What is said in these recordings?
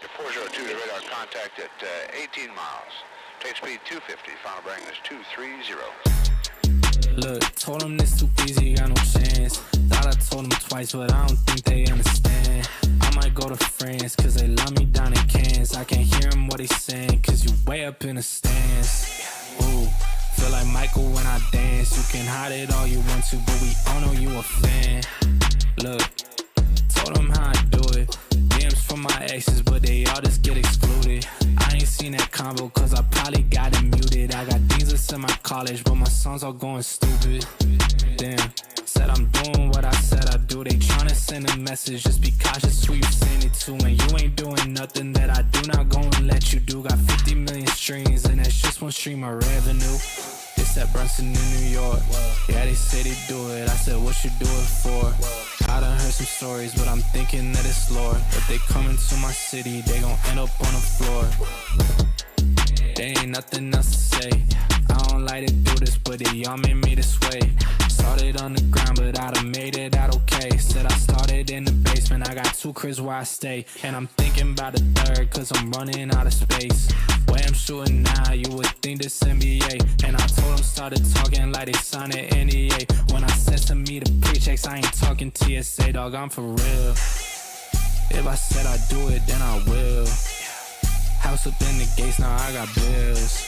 The 402 is radar contact at 18 miles. Take speed 250. Final bearing is 230. Look, told them this too easy, got no chance. Thought I told them twice, but I don't think they understand. I might go to France, cause they love me down in Cairns. I can't hear them what they saying, cause you way up in the stands. Ooh, feel like Michael when I dance. You can hide it all you want to, but we all know you a fan. Look, told them how I do it. DMs from my exes, but they all just get excluded. I ain't seen that combo, cause I probably got it muted. I got things that's in my college, but my songs all going stupid. Damn, said I'm doing what I said I do. They tryna send a message, just be cautious who you send it to. And you ain't doing nothing that I do not go and let you do. Got 50 million streams, and that's just one stream of revenue. It's at Brunson in New York. Yeah, they say they do it. I said, what you do it for? I done heard some stories, but I'm thinking that it's lore. If they come into my city, they gon' end up on the floor. There ain't nothing else to say. I don't like to do this, but y'all made me this way. Started on the ground, but I done made it out okay. Said I started in the basement, I got 2 cribs where I stay. And I'm thinking about the third, cause I'm running out of space. Way I'm shooting now, you would think this NBA. And I told them started talking like they signed an NDA. When I said to me the pre-checks, I ain't talking TSA, dog, I'm for real. If I said I'd do it, then I will. House up in the gates, now I got bills.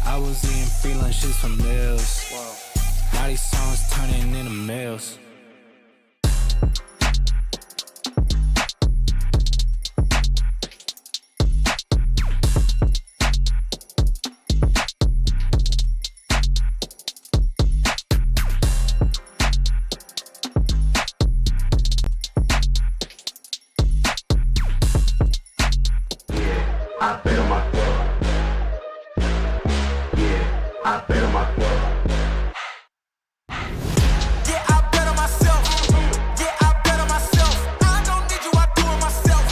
I was eating free lunches from meals. Now these songs turning into meals. I bet on myself. Yeah, I bet on myself. Yeah, I bet on myself. Yeah, I bet on myself. I don't need you, I do it myself.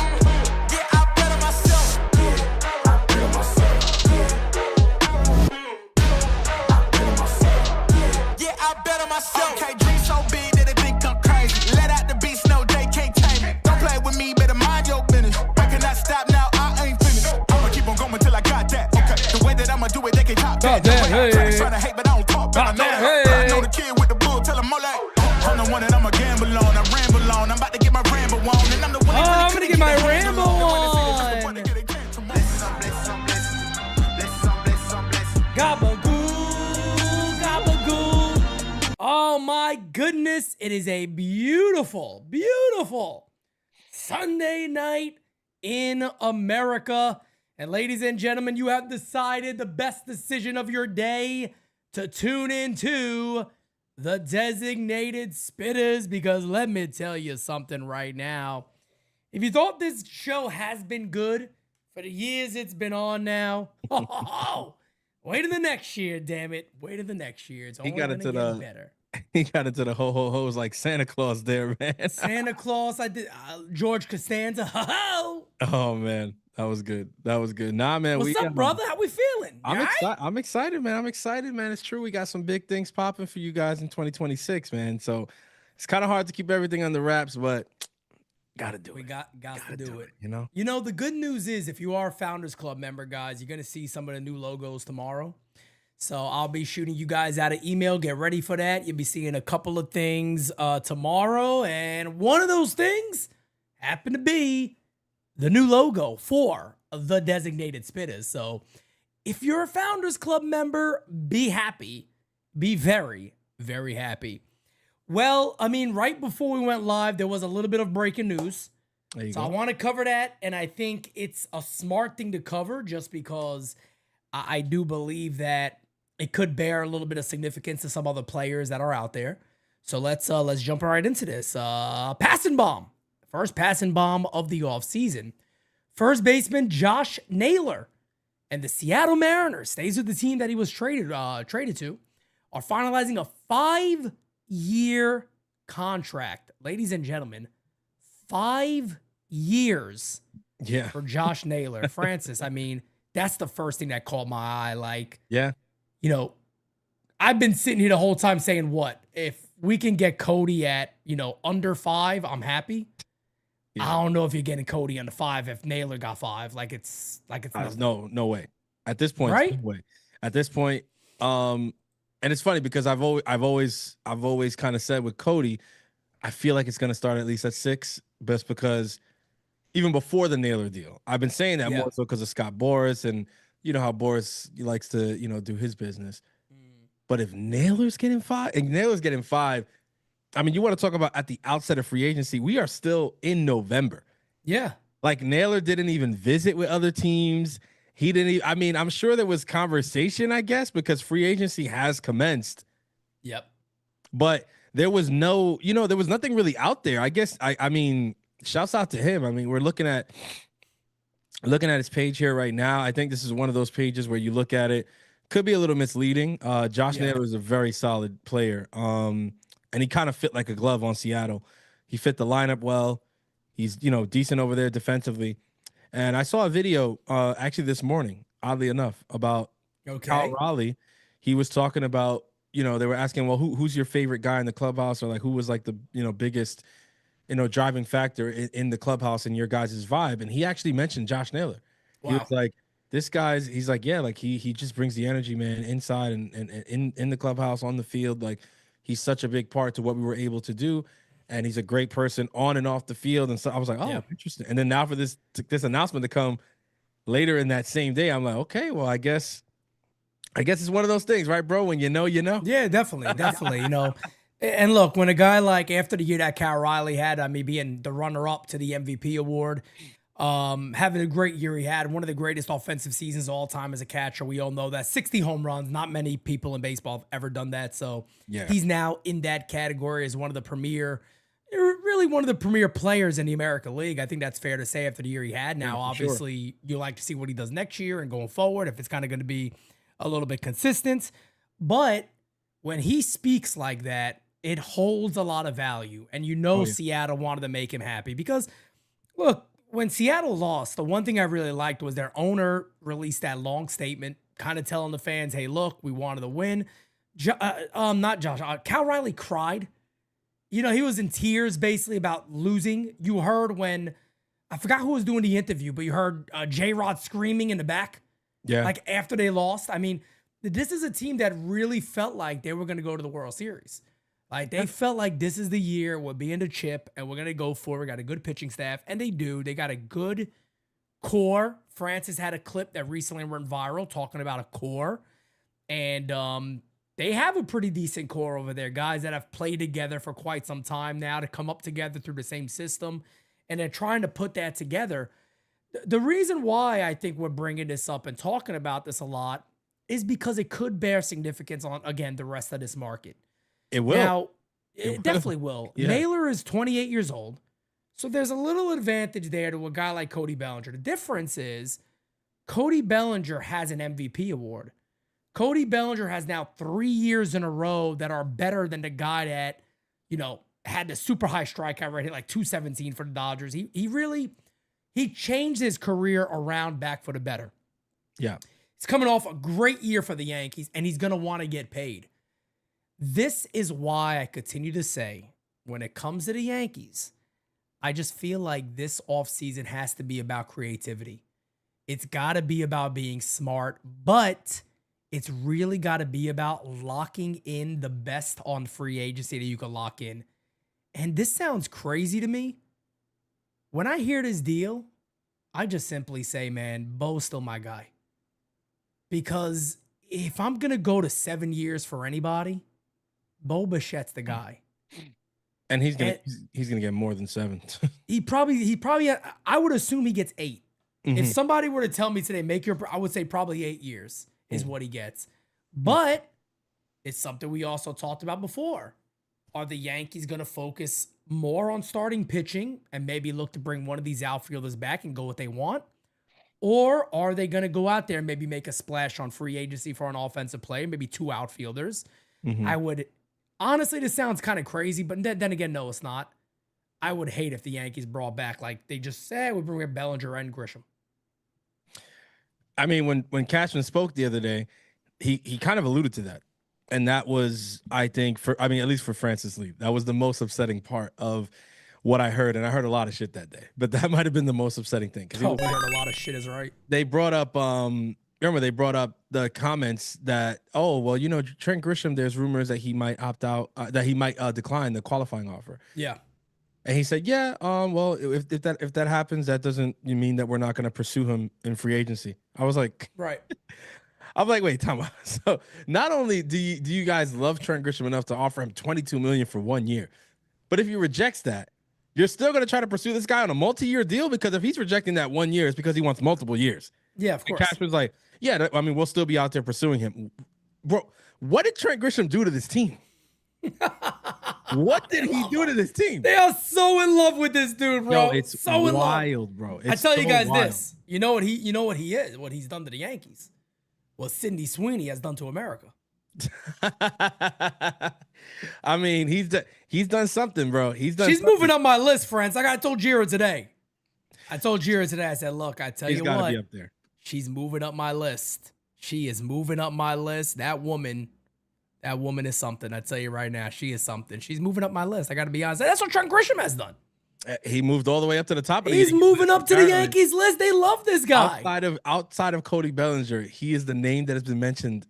Yeah, I bet on myself. Yeah, I bet on myself. Yeah, I bet on myself. Yeah, I bet on myself. Okay, dream so big that they think I'm crazy. Let out the beast, no, they can't tame me. Don't play with me, better mind your business. I cannot stop now, I ain't finished. I'ma keep on going till I got that. Okay, the way that I'ma do it, they can top that. Trying to hate, but I don't talk back. I know the kid with the bull, tell him more like. I'm the one that I'ma gamble on, I ramble on. I'm about to get my ramble on, and I'm the one I'm gonna get my ramble on. Gabagoo, gabagoo. Oh my goodness, it is a beautiful, beautiful Sunday night in America. And ladies and gentlemen, you have decided the best decision of your day to tune into the Designated Spitters, because let me tell you something right now. If you thought this show has been good for the years it's been on now, wait till the next year, damn it. Wait till the next year. It's only going to get better. He got into the ho-ho-hos like Santa Claus there, man. Santa Claus, I did George Costanza. Oh, man. That was good. That was good. Nah, man. What's up, brother? How we feeling? I'm excited, man. I'm excited, man. It's true. We got some big things popping for you guys in 2026, man. So it's kind of hard to keep everything under wraps, but gotta do it. We got to do it. You know? You know, the good news is if you are a Founders Club member, guys, you're going to see some of the new logos tomorrow. So I'll be shooting you guys out an email. Get ready for that. You'll be seeing a couple of things tomorrow. And one of those things happened to be the new logo for the Designated Spitters. So if you're a Founders Club member, be happy. Be very, very happy. Well, I mean, right before we went live, there was a little bit of breaking news. So I want to cover that, and I think it's a smart thing to cover just because I do believe that it could bear a little bit of significance to some other players that are out there. So let's jump right into this. Passing bomb. First passing bomb of the offseason. First baseman Josh Naylor and the Seattle Mariners, stays with the team that he was traded to, are finalizing a 5-year contract. Ladies and gentlemen, 5 years for Josh Naylor. Francis, I mean, that's the first thing that caught my eye. Like, you know, I've been sitting here the whole time saying, what? If we can get Cody at, under 5, I'm happy. I don't know if you're getting Cody on the 5 if Naylor got 5. Like it's nothing. No way. At this point, Right? no way. At this point, and it's funny because I've always kind of said with Cody, I feel like it's gonna start at least at 6, just because even before the Naylor deal, I've been saying that Yeah. more so because of Scott Boras, and you know how Boras likes to do his business. But if Naylor's getting 5, I mean, you want to talk about at the outset of free agency, we are still in November. Yeah. Like Naylor didn't even visit with other teams. He didn't even, I mean, I'm sure there was conversation, I guess, because free agency has commenced, Yep. but there was no, there was nothing really out there. I guess I mean, shouts out to him. I mean, we're looking at his page here right now. I think this is one of those pages where you look at it, could be a little misleading. Josh Naylor is a very solid player. And he kind of fit like a glove on Seattle. He fit the lineup well. He's, decent over there defensively. And I saw a video actually this morning, oddly enough, about Cal Raleigh. He was talking about, they were asking, well, who's your favorite guy in the clubhouse, or like who was like the, biggest, driving factor in the clubhouse and your guys' vibe. And he actually mentioned Josh Naylor. Wow. He was like, he's like, yeah, like he just brings the energy, man, inside and in the clubhouse, on the field. Like he's such a big part to what we were able to do. And he's a great person on and off the field. And so I was like, oh, interesting. And then now for this announcement to come later in that same day, I'm like, okay, well, I guess it's one of those things, right, bro? When you know. Yeah, definitely. And look, when a guy like after the year that Cal Riley had, I mean, being the runner-up to the MVP award, having a great year he had, one of the greatest offensive seasons of all time as a catcher. We all know that. 60 home runs. Not many people in baseball have ever done that. So he's now in that category as one of the premier players in the American League. I think that's fair to say after the year he had. Now, obviously, you like to see what he does next year and going forward, if it's kind of going to be a little bit consistent. But when he speaks like that, it holds a lot of value. And Seattle wanted to make him happy because, look, when Seattle lost, the one thing I really liked was their owner released that long statement kind of telling the fans, hey, look, we wanted to win. Cal Riley cried. He was in tears basically about losing. You heard when, I forgot who was doing the interview, but you heard J-Rod screaming in the back. Yeah. Like after they lost. I mean, this is a team that really felt like they were going to go to the World Series. Like they felt like this is the year we're being the chip and we're going to go for it. We got a good pitching staff, and they do. They got a good core. Francis had a clip that recently went viral talking about a core, and they have a pretty decent core over there. Guys that have played together for quite some time now to come up together through the same system, and they're trying to put that together. The reason why I think we're bringing this up and talking about this a lot is because it could bear significance on, again, the rest of this market. It will. Now, it definitely will. Yeah. Naylor is 28 years old, so there's a little advantage there to a guy like Cody Bellinger. The difference is Cody Bellinger has an MVP award. Cody Bellinger has now 3 years in a row that are better than the guy that, had the super high strikeout rate, like 217 for the Dodgers. He changed his career around back for the better. Yeah. He's coming off a great year for the Yankees, and he's going to want to get paid. This is why I continue to say, when it comes to the Yankees, I just feel like this offseason has to be about creativity. It's got to be about being smart, but it's really got to be about locking in the best on free agency that you can lock in. And this sounds crazy to me. When I hear this deal, I just simply say, man, Bo's still my guy. Because if I'm going to go to 7 years for anybody, Bo Bichette's the guy. And he's gonna get more than 7. he probably I would assume he gets 8. Mm-hmm. If somebody were to tell me today, I would say probably 8 years is what he gets. But it's something we also talked about before. Are the Yankees going to focus more on starting pitching and maybe look to bring one of these outfielders back and go what they want? Or are they going to go out there and maybe make a splash on free agency for an offensive player, maybe 2 outfielders? Mm-hmm. I would, honestly, this sounds kind of crazy, but then again, no, it's not. I would hate if the Yankees brought back, like they just said, we bring Bellinger and Grisham. I mean, when Cashman spoke the other day, he kind of alluded to that. And that was, I think, at least for Francis Lee, that was the most upsetting part of what I heard, and I heard a lot of shit that day. But that might have been the most upsetting thing. Oh, we heard a lot of shit is right. They brought up remember they brought up the comments that, oh, well, you know, Trent Grisham, there's rumors that he might opt out, that he might decline the qualifying offer. Yeah. And he said, yeah, well, if that happens, that doesn't mean that we're not going to pursue him in free agency. I was like, Right. I'm like, wait, Tom. So not only do you guys love Trent Grisham enough to offer him $22 million for 1 year, but if he rejects that, you're still going to try to pursue this guy on a multi-year deal? Because if he's rejecting that 1 year, it's because he wants multiple years. Yeah, of course. Cashman's like, yeah, I mean, we'll still be out there pursuing him. Bro, what did Trent Grisham do to this team? What did he do to this team? They are so in love with this dude, bro. Yo, it's so wild, bro. I tell you guys this. You know what he is, what he's done to the Yankees. What Cindy Sweeney has done to America. I mean, he's done something, bro. She's moving up my list, friends. Like I told Jira today. I said, look, I tell you what. Be up there. She's moving up my list. She is moving up my list. That woman is something. I tell you right now, she is something. She's moving up my list. I got to be honest. That's what Trent Grisham has done. He moved all the way up to the top. He's moving up to the Yankees list. They love this guy. Outside of Cody Bellinger, he is the name that has been mentioned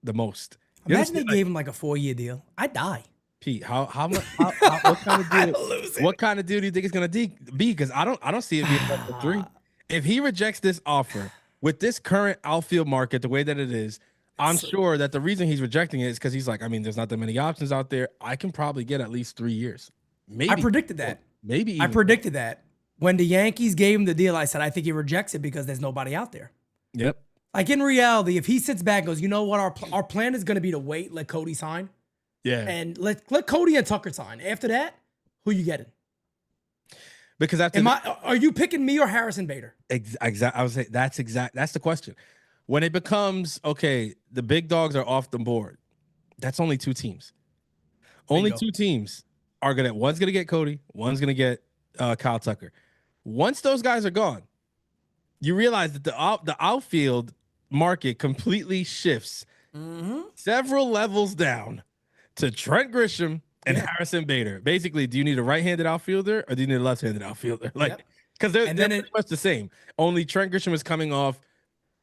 the most. Imagine they gave him like a 4-year deal. I'd die. Pete, how much? What kind of dude? What kind of dude do you think it's gonna be? Because I don't see it being number 3. If he rejects this offer with this current outfield market the way that it is, I'm sure that the reason he's rejecting it is because he's like, I mean, there's not that many options out there. I can probably get at least 3 years. Maybe I predicted that. Maybe I predicted that when the Yankees gave him the deal. I said I think he rejects it because there's nobody out there. Yep. Like in reality, if he sits back and goes, you know what, our plan is going to be to wait, let Cody sign. Yeah. And let Cody and Tucker sign. After that, who you getting? Because are you picking me or Harrison Bader? Exactly. I would say that's the question. When it becomes, okay, the big dogs are off the board, that's only 2 teams. Only 2 teams are one's gonna get Cody, one's gonna get Kyle Tucker. Once those guys are gone, you realize that the outfield market completely shifts several levels down to Trent Grisham and Harrison Bader. Basically, do you need a right-handed outfielder or do you need a left-handed outfielder? Like, because they're pretty much the same. Only Trent Grisham is coming off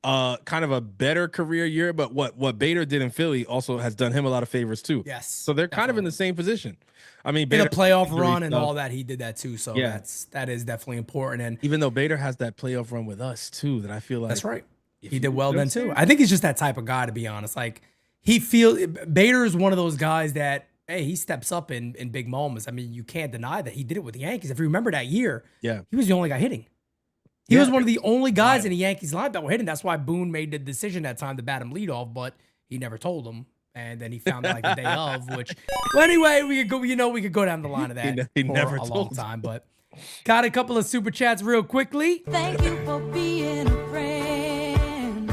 kind of a better career year, but what Bader did in Philly also has done him a lot of favors too. Yes. So they're kind of in the same position. I mean, Bader, in a playoff run stuff. And all that, he did that too. So that is definitely important. And even though Bader has that playoff run with us too, that I feel like that's right. He did well then too. I think he's just that type of guy, to be honest. Like Bader is one of those guys that, hey, he steps up in big moments. I mean, you can't deny that he did it with the Yankees. If you remember that year, he was the only guy hitting. He was one of the only guys in the Yankees lineup that were hitting. That's why Boone made the decision that time to bat him leadoff, but he never told him. And then he found out like the day of, which, well, anyway, we could go down the line of that he for never a told long him. time. But got a couple of super chats real quickly. Thank you for being a friend.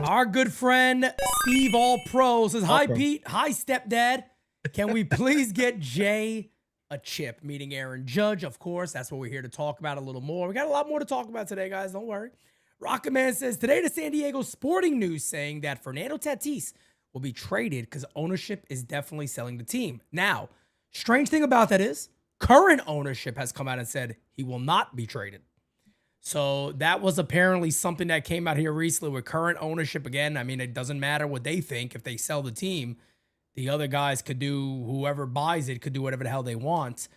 Our good friend Steve All Pro says, "Hi Pete, hi stepdad. Can we please get Jay a chip?" Meeting Aaron Judge, of course. That's what we're here to talk about a little more. We got a lot more to talk about today, guys. Don't worry. Rocket Man says, today the San Diego Sporting News saying that Fernando Tatis will be traded because ownership is definitely selling the team. Now, strange thing about that is current ownership has come out and said he will not be traded. So that was apparently something that came out here recently with current ownership. Again, I mean, it doesn't matter what they think. If they sell the team, the other guys could do, whoever buys it could do whatever the hell they want.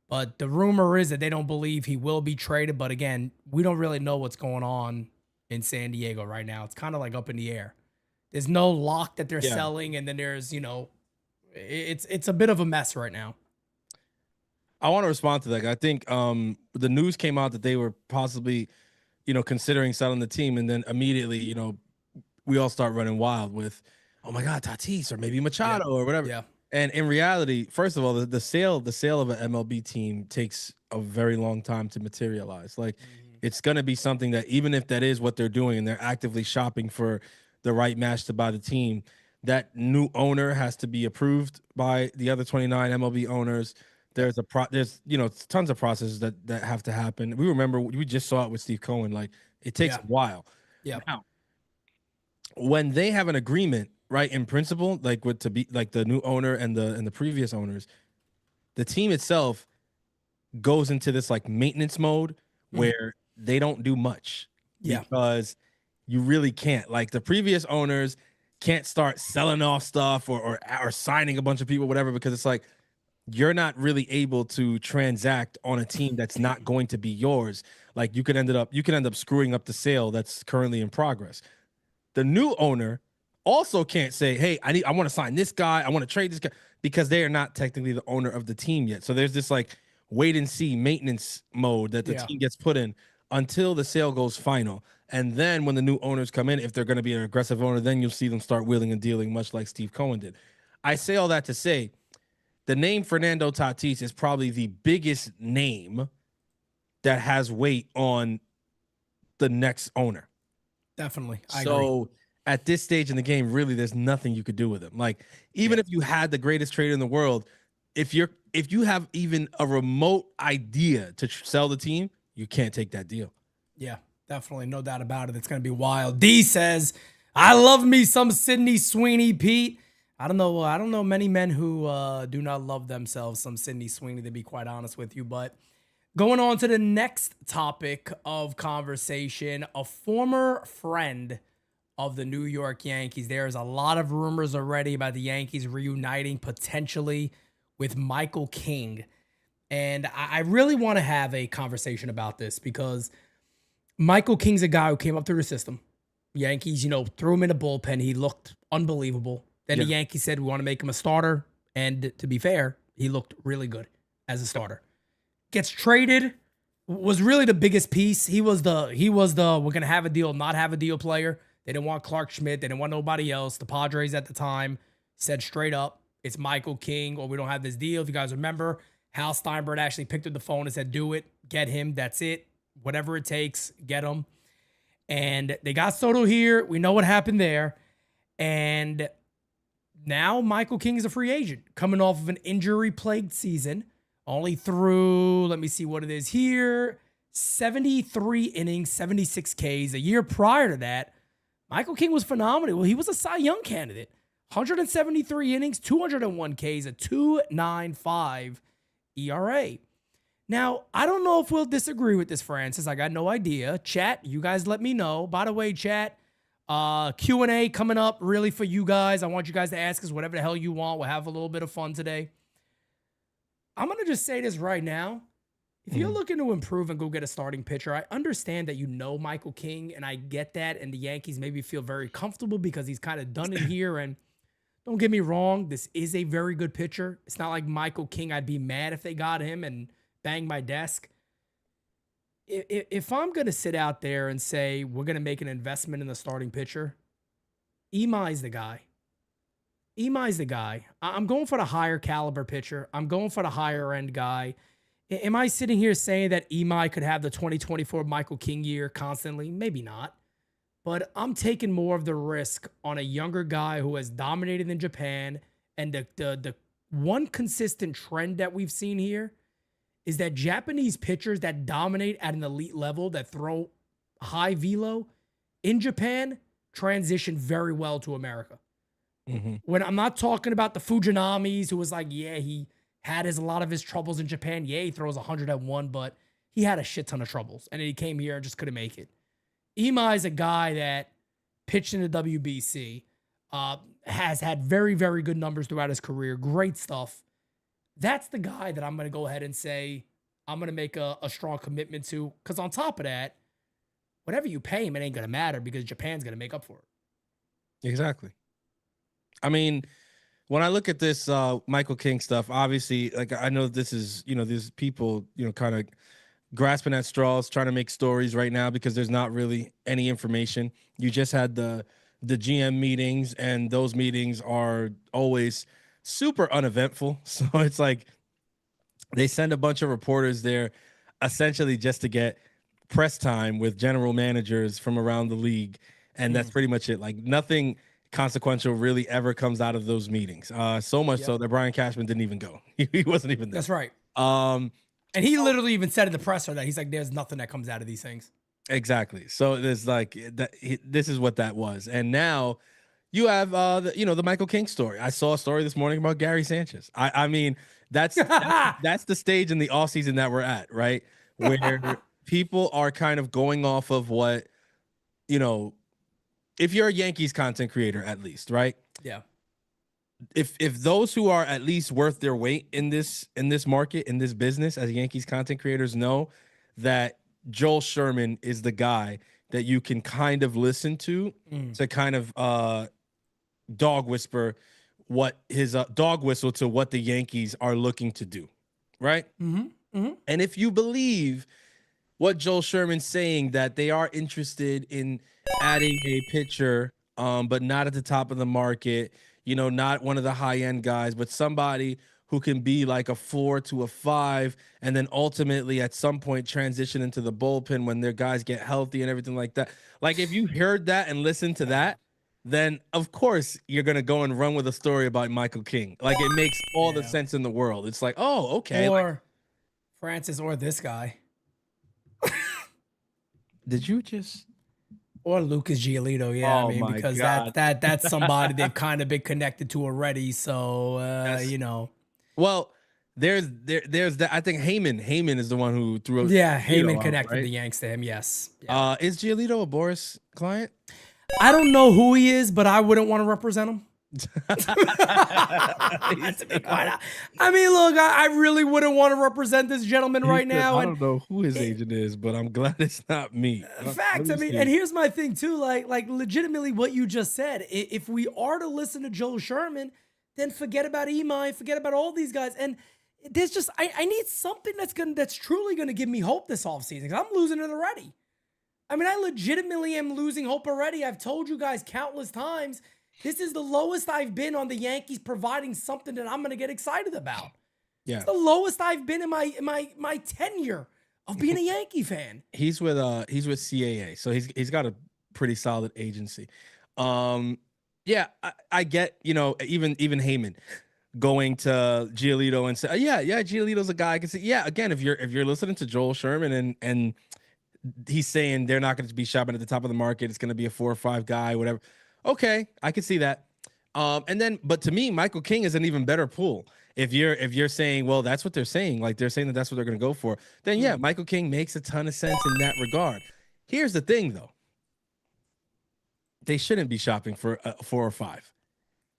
But the rumor is that they don't believe he will be traded. But again, we don't really know what's going on in San Diego right now. It's kind of like up in the air. There's no lock that they're selling. And then there's, it's a bit of a mess right now. I want to respond to that. I think the news came out that they were possibly, considering selling the team. And then immediately, we all start running wild with, oh my God, Tatis or maybe Machado or whatever. Yeah. And in reality, first of all, the sale of an MLB team takes a very long time to materialize. Like it's going to be something that even if that is what they're doing and they're actively shopping for the right match to buy the team, that new owner has to be approved by the other 29 MLB owners. There's tons of processes that have to happen. We just saw it with Steve Cohen. Like it takes a while. Yeah. Now, when they have an agreement, right, in principle, to be like the new owner and the previous owners, the team itself goes into this like maintenance mode Mm. where they don't do much Yeah. because you really can't. Like the previous owners can't start selling off stuff or signing a bunch of people, whatever, because it's like you're not really able to transact on a team that's not going to be yours. Like you could end up screwing up the sale that's currently in progress. The new owner also can't say, "Hey, I want to sign this guy. I want to trade this guy," because they are not technically the owner of the team yet. So there's this like wait and see maintenance mode that the Yeah. team gets put in until the sale goes final. And then when the new owners come in, if they're going to be an aggressive owner, then you'll see them start wheeling and dealing, much like Steve Cohen did. I say all that to say the name Fernando Tatis is probably the biggest name that has weight on the next owner. Definitely. I agree. So at this stage in the game, really, there's nothing you could do with him. Like, even if you had the greatest trader in the world, if you have even a remote idea to sell the team, you can't take that deal. Yeah, definitely. No doubt about it. It's going to be wild. D says, I love me some Sidney Sweeney, Pete. I don't know many men who do not love themselves some Sidney Sweeney, to be quite honest with you. But going on to the next topic of conversation, a former friend of the New York Yankees. There's a lot of rumors already about the Yankees reuniting potentially with Michael King. And I really want to have a conversation about this because Michael King's a guy who came up through the system. Yankees, threw him in the bullpen. He looked unbelievable. Then the Yankees said, we want to make him a starter. And to be fair, he looked really good as a starter. Gets traded, was really the biggest piece. He was the we're going to have a deal, not have a deal player. They didn't want Clark Schmidt. They didn't want nobody else. The Padres at the time said straight up, it's Michael King, or we don't have this deal. If you guys remember, Hal Steinbrenner actually picked up the phone and said, do it, get him, that's it. Whatever it takes, get him. And they got Soto here. We know what happened there. And now Michael King is a free agent coming off of an injury-plagued season. Only threw, let me see what it is here, 73 innings, 76 Ks. A year prior to that, Michael King was phenomenal. Well, he was a Cy Young candidate. 173 innings, 201 Ks, a 2.95 ERA. Now, I don't know if we'll disagree with this, Francis. I got no idea. Chat, you guys let me know. By the way, chat, Q&A coming up really for you guys. I want you guys to ask us whatever the hell you want. We'll have a little bit of fun today. I'm going to just say this right now. If you're looking to improve and go get a starting pitcher, I understand that Michael King, and I get that, and the Yankees maybe feel very comfortable because he's kind of done it here. And don't get me wrong, this is a very good pitcher. It's not like Michael King. I'd be mad if they got him and bang my desk. If I'm going to sit out there and say we're going to make an investment in the starting pitcher, Imai's the guy. Imai's the guy. I'm going for the higher caliber pitcher. I'm going for the higher end guy. Am I sitting here saying that Imai could have the 2024 Michael King year constantly? Maybe not. But I'm taking more of the risk on a younger guy who has dominated in Japan. And the one consistent trend that we've seen here is that Japanese pitchers that dominate at an elite level, that throw high velo in Japan, transition very well to America. When I'm not talking about the Fujinamis, who was like, yeah, he had a lot of his troubles in Japan. Yeah, he throws 101, but he had a shit ton of troubles. And then he came here and just couldn't make it. Imai is a guy that pitched in the WBC, has had very, very good numbers throughout his career. Great stuff. That's the guy that I'm going to go ahead and say I'm going to make a strong commitment to. Because on top of that, whatever you pay him, it ain't going to matter because Japan's going to make up for it. Exactly. I mean, when I look at this Michael King stuff, obviously, like I know this is, these people, kind of grasping at straws, trying to make stories right now because there's not really any information. You just had the GM meetings, and those meetings are always super uneventful. So it's like they send a bunch of reporters there essentially just to get press time with general managers from around the league. And that's pretty much it. Like nothing consequential really ever comes out of those meetings. So much so that Brian Cashman didn't even go. He wasn't even there. That's right. And he literally even said in the presser that he's like, there's nothing that comes out of these things. Exactly. So there's like that. This is what that was. And now You have the Michael King story. I saw a story this morning about Gary Sanchez. I mean, that's the stage in the offseason that we're at, right? Where people are kind of going off of what, if you're a Yankees content creator, at least, right? Yeah. If those who are at least worth their weight in this market, in this business, as Yankees content creators, know that Joel Sherman is the guy that you can kind of listen to kind of dog whisper what his dog whistle to what the Yankees are looking to do, right? And if you believe what Joel Sherman's saying, that they are interested in adding a pitcher, but not at the top of the market, not one of the high end guys, but somebody who can be like a 4 to a 5, and then ultimately at some point transition into the bullpen when their guys get healthy and everything like that. Like, if you heard that and listened to that, then of course you're gonna go and run with a story about Michael King. Like, it makes all the sense in the world. It's like, oh, okay. Or Francis, or this guy. Did you just? Or Lucas Giolito, Oh, my because God. that's somebody they've kind of been connected to already. So Well, there's that. I think Heyman is the one who threw. Heyman out, connected right? the Yanks to him. Yes. Yeah. Is Giolito a Boris client? I don't know who he is, but I wouldn't want to represent him. To be quite honest. I mean, look, I really wouldn't want to represent this gentleman right now. I don't know who his agent is, but I'm glad it's not me. Facts. I mean, and here's my thing too. Like legitimately, what you just said. If we are to listen to Joel Sherman, then forget about Imai, forget about all these guys. And there's just I need something that's truly gonna give me hope this offseason, because I'm losing it already. I mean, I legitimately am losing hope already. I've told you guys countless times, this is the lowest I've been on the Yankees providing something that I'm going to get excited about. Yeah. It's the lowest I've been in my tenure of being a Yankee fan. He's with CAA, so he's got a pretty solid agency. Yeah, I get, even Heyman going to Giolito and say, yeah, Giolito's a guy I can see. Yeah, again, if you're listening to Joel Sherman and he's saying they're not going to be shopping at the top of the market, it's going to be a 4 or 5 guy, whatever. Okay, I can see that. But to me, Michael King is an even better pool. If you're saying, well, that's what they're saying, like they're saying that that's what they're going to go for, then yeah, Michael King makes a ton of sense in that regard. Here's the thing, though. They shouldn't be shopping for a 4 or 5.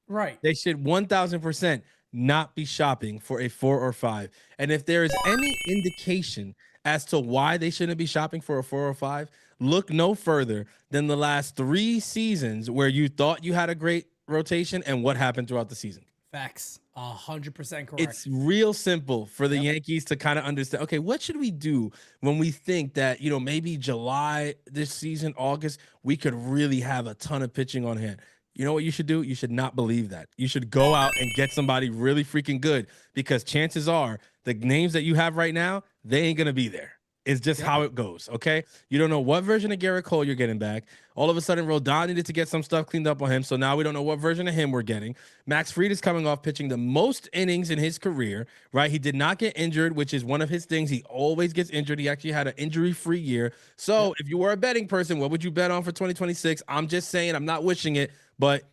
Right. They should 1000% not be shopping for a 4 or 5. And if there is any indication as to why they shouldn't be shopping for a 4 or 5, look no further than the last 3 seasons where you thought you had a great rotation and what happened throughout the season. Facts. 100% correct. It's real simple for the Yankees to kind of understand, okay, what should we do when we think that, maybe July this season, August, we could really have a ton of pitching on hand. You know what you should do? You should not believe that. You should go out and get somebody really freaking good, because chances are the names that you have right now, they ain't going to be there. It's just how it goes, okay? You don't know what version of Garrett Cole you're getting back. All of a sudden, Rodon needed to get some stuff cleaned up on him, so now we don't know what version of him we're getting. Max Fried is coming off pitching the most innings in his career, right? He did not get injured, which is one of his things. He always gets injured. He actually had an injury-free year. So if you were a betting person, what would you bet on for 2026? I'm just saying, I'm not wishing it, but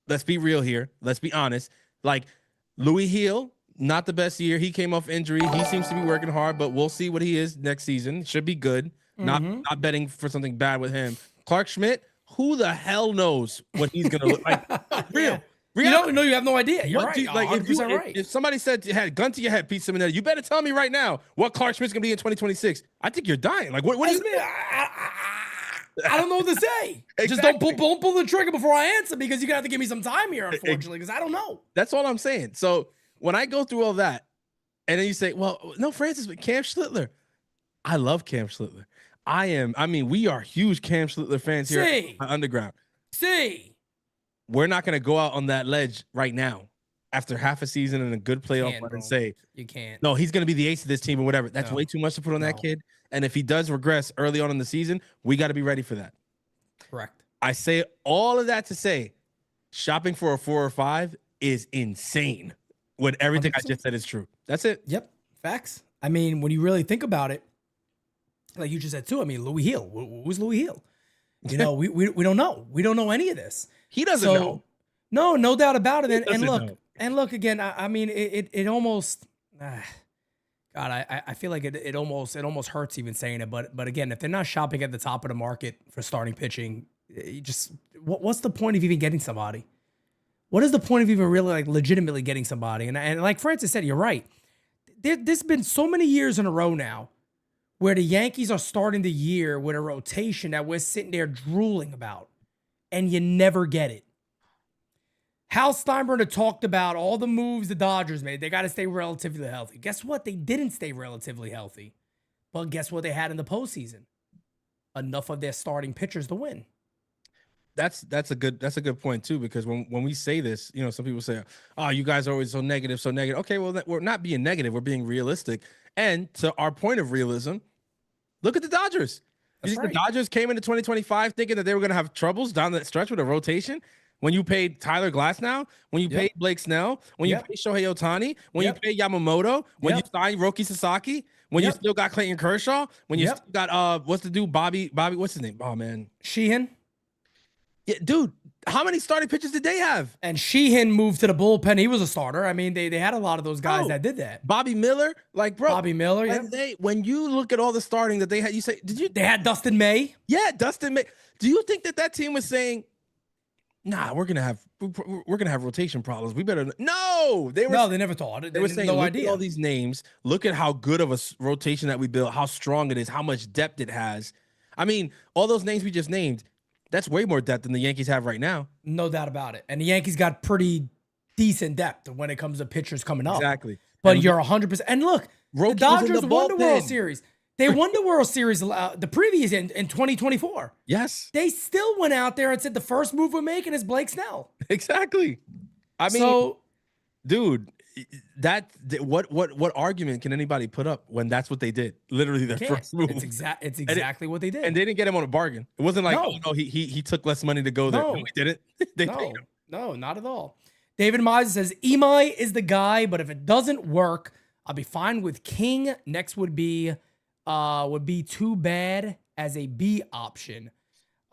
let's be real here. Let's be honest. Like, Louis Hill, not the best year. He came off injury. He seems to be working hard, but we'll see what he is next season. Should be good. Not betting for something bad with him. Clark Schmidt, who the hell knows what he's gonna look like? Real. You don't know. You have no idea. You're What right. do you- like, if, 100% you, right. if somebody said you had a gun to your head, Pete Simonetti, you better tell me right now what Clark Schmidt's gonna be in 2026. I think you're dying. Like, what do you? I don't know what to say. Just don't pull the trigger before I answer, because you're gonna have to give me some time here, unfortunately, because I don't know. That's all I'm saying. So when I go through all that, and then you say, well, no, Francis, but Cam Schlittler. I love Cam Schlittler. We are huge Cam Schlittler fans here at Underground. We're not going to go out on that ledge right now after half a season and a good playoff run and say, you can't. no, he's going to be the ace of this team or whatever. That's way too much to put on that kid. And if he does regress early on in the season, we got to be ready for that. Correct. I say all of that to say shopping for a 4 or 5 is insane when everything 100%. I just said is true. That's it. Yep. Facts. I mean, when you really think about it, like you just said too, I mean, Louis Hill. Who's Louis Hill? We don't know. We don't know any of this. He doesn't know. No doubt about it. And doesn't look, know. again. I mean, it almost. God, I feel like it almost hurts even saying it. But again, if they're not shopping at the top of the market for starting pitching, you just what's the point of even getting somebody? What is the point of even really like legitimately getting somebody? And like Francis said, you're right. There's been so many years in a row now where the Yankees are starting the year with a rotation that we're sitting there drooling about, and you never get it. Hal Steinbrenner talked about all the moves the Dodgers made. They got to stay relatively healthy. Guess what? They didn't stay relatively healthy. But guess what they had in the postseason? Enough of their starting pitchers to win. That's a good point too, because when we say this, you know, some people say, "Oh, you guys are always so negative, so negative." Okay, well, we're not being negative; we're being realistic. And to our point of realism, look at the Dodgers. You think the Dodgers came into 2025 thinking that they were going to have troubles down that stretch with a rotation? When you paid Tyler Glasnow, when you paid Blake Snell, when you paid Shohei Ohtani, when you paid Yamamoto, when you signed Roki Sasaki, when you still got Clayton Kershaw, when you still got what's the dude Bobby, what's his name? Oh man, Sheehan. Yeah, dude, how many starting pitchers did they have? And Sheehan moved to the bullpen. He was a starter. I mean, they had a lot of those guys that did that. Bobby Miller, like bro. Bobby Miller, when you look at all the starting that they had, you say, they had Dustin May? Yeah, Dustin May. Do you think that team was saying, "Nah, we're gonna have rotation problems. We better." No, they never thought it. They were saying, no look idea. at all these names. Look at how good of a rotation that we built, how strong it is, how much depth it has. I mean, all those names we just named. That's way more depth than the Yankees have right now. No doubt about it. And the Yankees got pretty decent depth when it comes to pitchers coming up. Exactly. But you're 100%. And look, the Dodgers won the World bullpen. Series. They won the World Series the previous in 2024. Yes. They still went out there and said the first move we're making is Blake Snell. Exactly. I mean, dude, what argument can anybody put up when that's what they did? Literally their first move. It's exactly what they did. And they didn't get him on a bargain. It wasn't like, he took less money to go there. No, he didn't. They paid him. No, not at all. David Mize says Imai is the guy, but if it doesn't work, I'll be fine with King. Next would be too bad as a B option.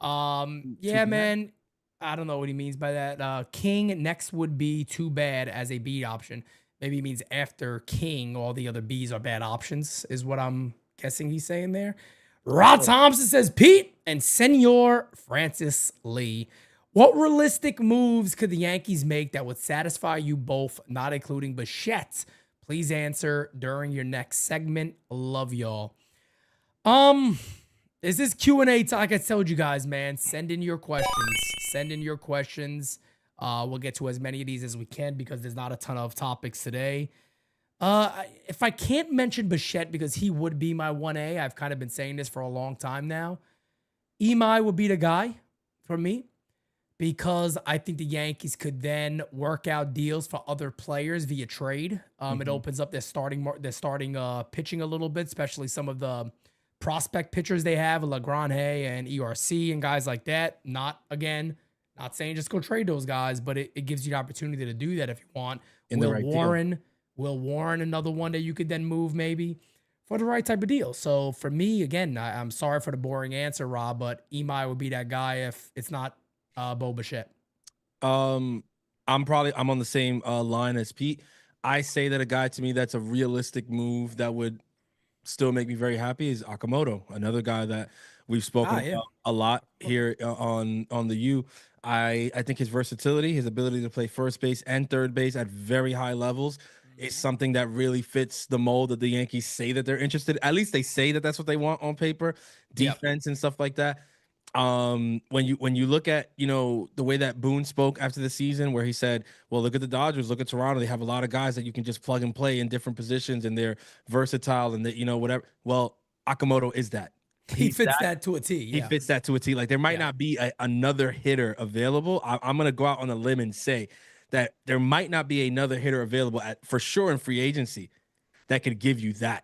Yeah, man. I don't know what he means by that. King next would be too bad as a B option. Maybe he means after King, all the other Bs are bad options, is what I'm guessing he's saying there. Rod Thompson says, Pete and Senor Francis Lee. What realistic moves could the Yankees make that would satisfy you both, not including Bichette? Please answer during your next segment. Love y'all. Is this Q&A? Like I told you guys, man, send in your questions. We'll get to as many of these as we can because there's not a ton of topics today. If I can't mention Bichette because he would be my 1A, I've kind of been saying this for a long time now. Imai would be the guy for me because I think the Yankees could then work out deals for other players via trade. It opens up their starting pitching a little bit, especially some of the prospect pitchers they have, LaGrange and ERC and guys like that. Not saying just go trade those guys, but it gives you the opportunity to do that if you want. Will Warren, another one that you could then move maybe for the right type of deal. So for me, again, I'm sorry for the boring answer, Rob, but Imai would be that guy if it's not Bo Bichette. I'm on the same line as Pete. I say that a guy to me that's a realistic move that would still make me very happy is Okamoto, another guy that we've spoken about a lot here on the U. I think his versatility, his ability to play first base and third base at very high levels is something that really fits the mold that the Yankees say that they're interested. At least they say that that's what they want on paper, defense and stuff like that. When you look at, the way that Boone spoke after the season, where he said, well, look at the Dodgers, look at Toronto. They have a lot of guys that you can just plug and play in different positions and they're versatile and that, whatever. Well, Okamoto is that. He fits that to a T. He fits that to a T. Like there might not be another hitter available. I'm going to go out on a limb and say that there might not be another hitter available for sure in free agency that could give you that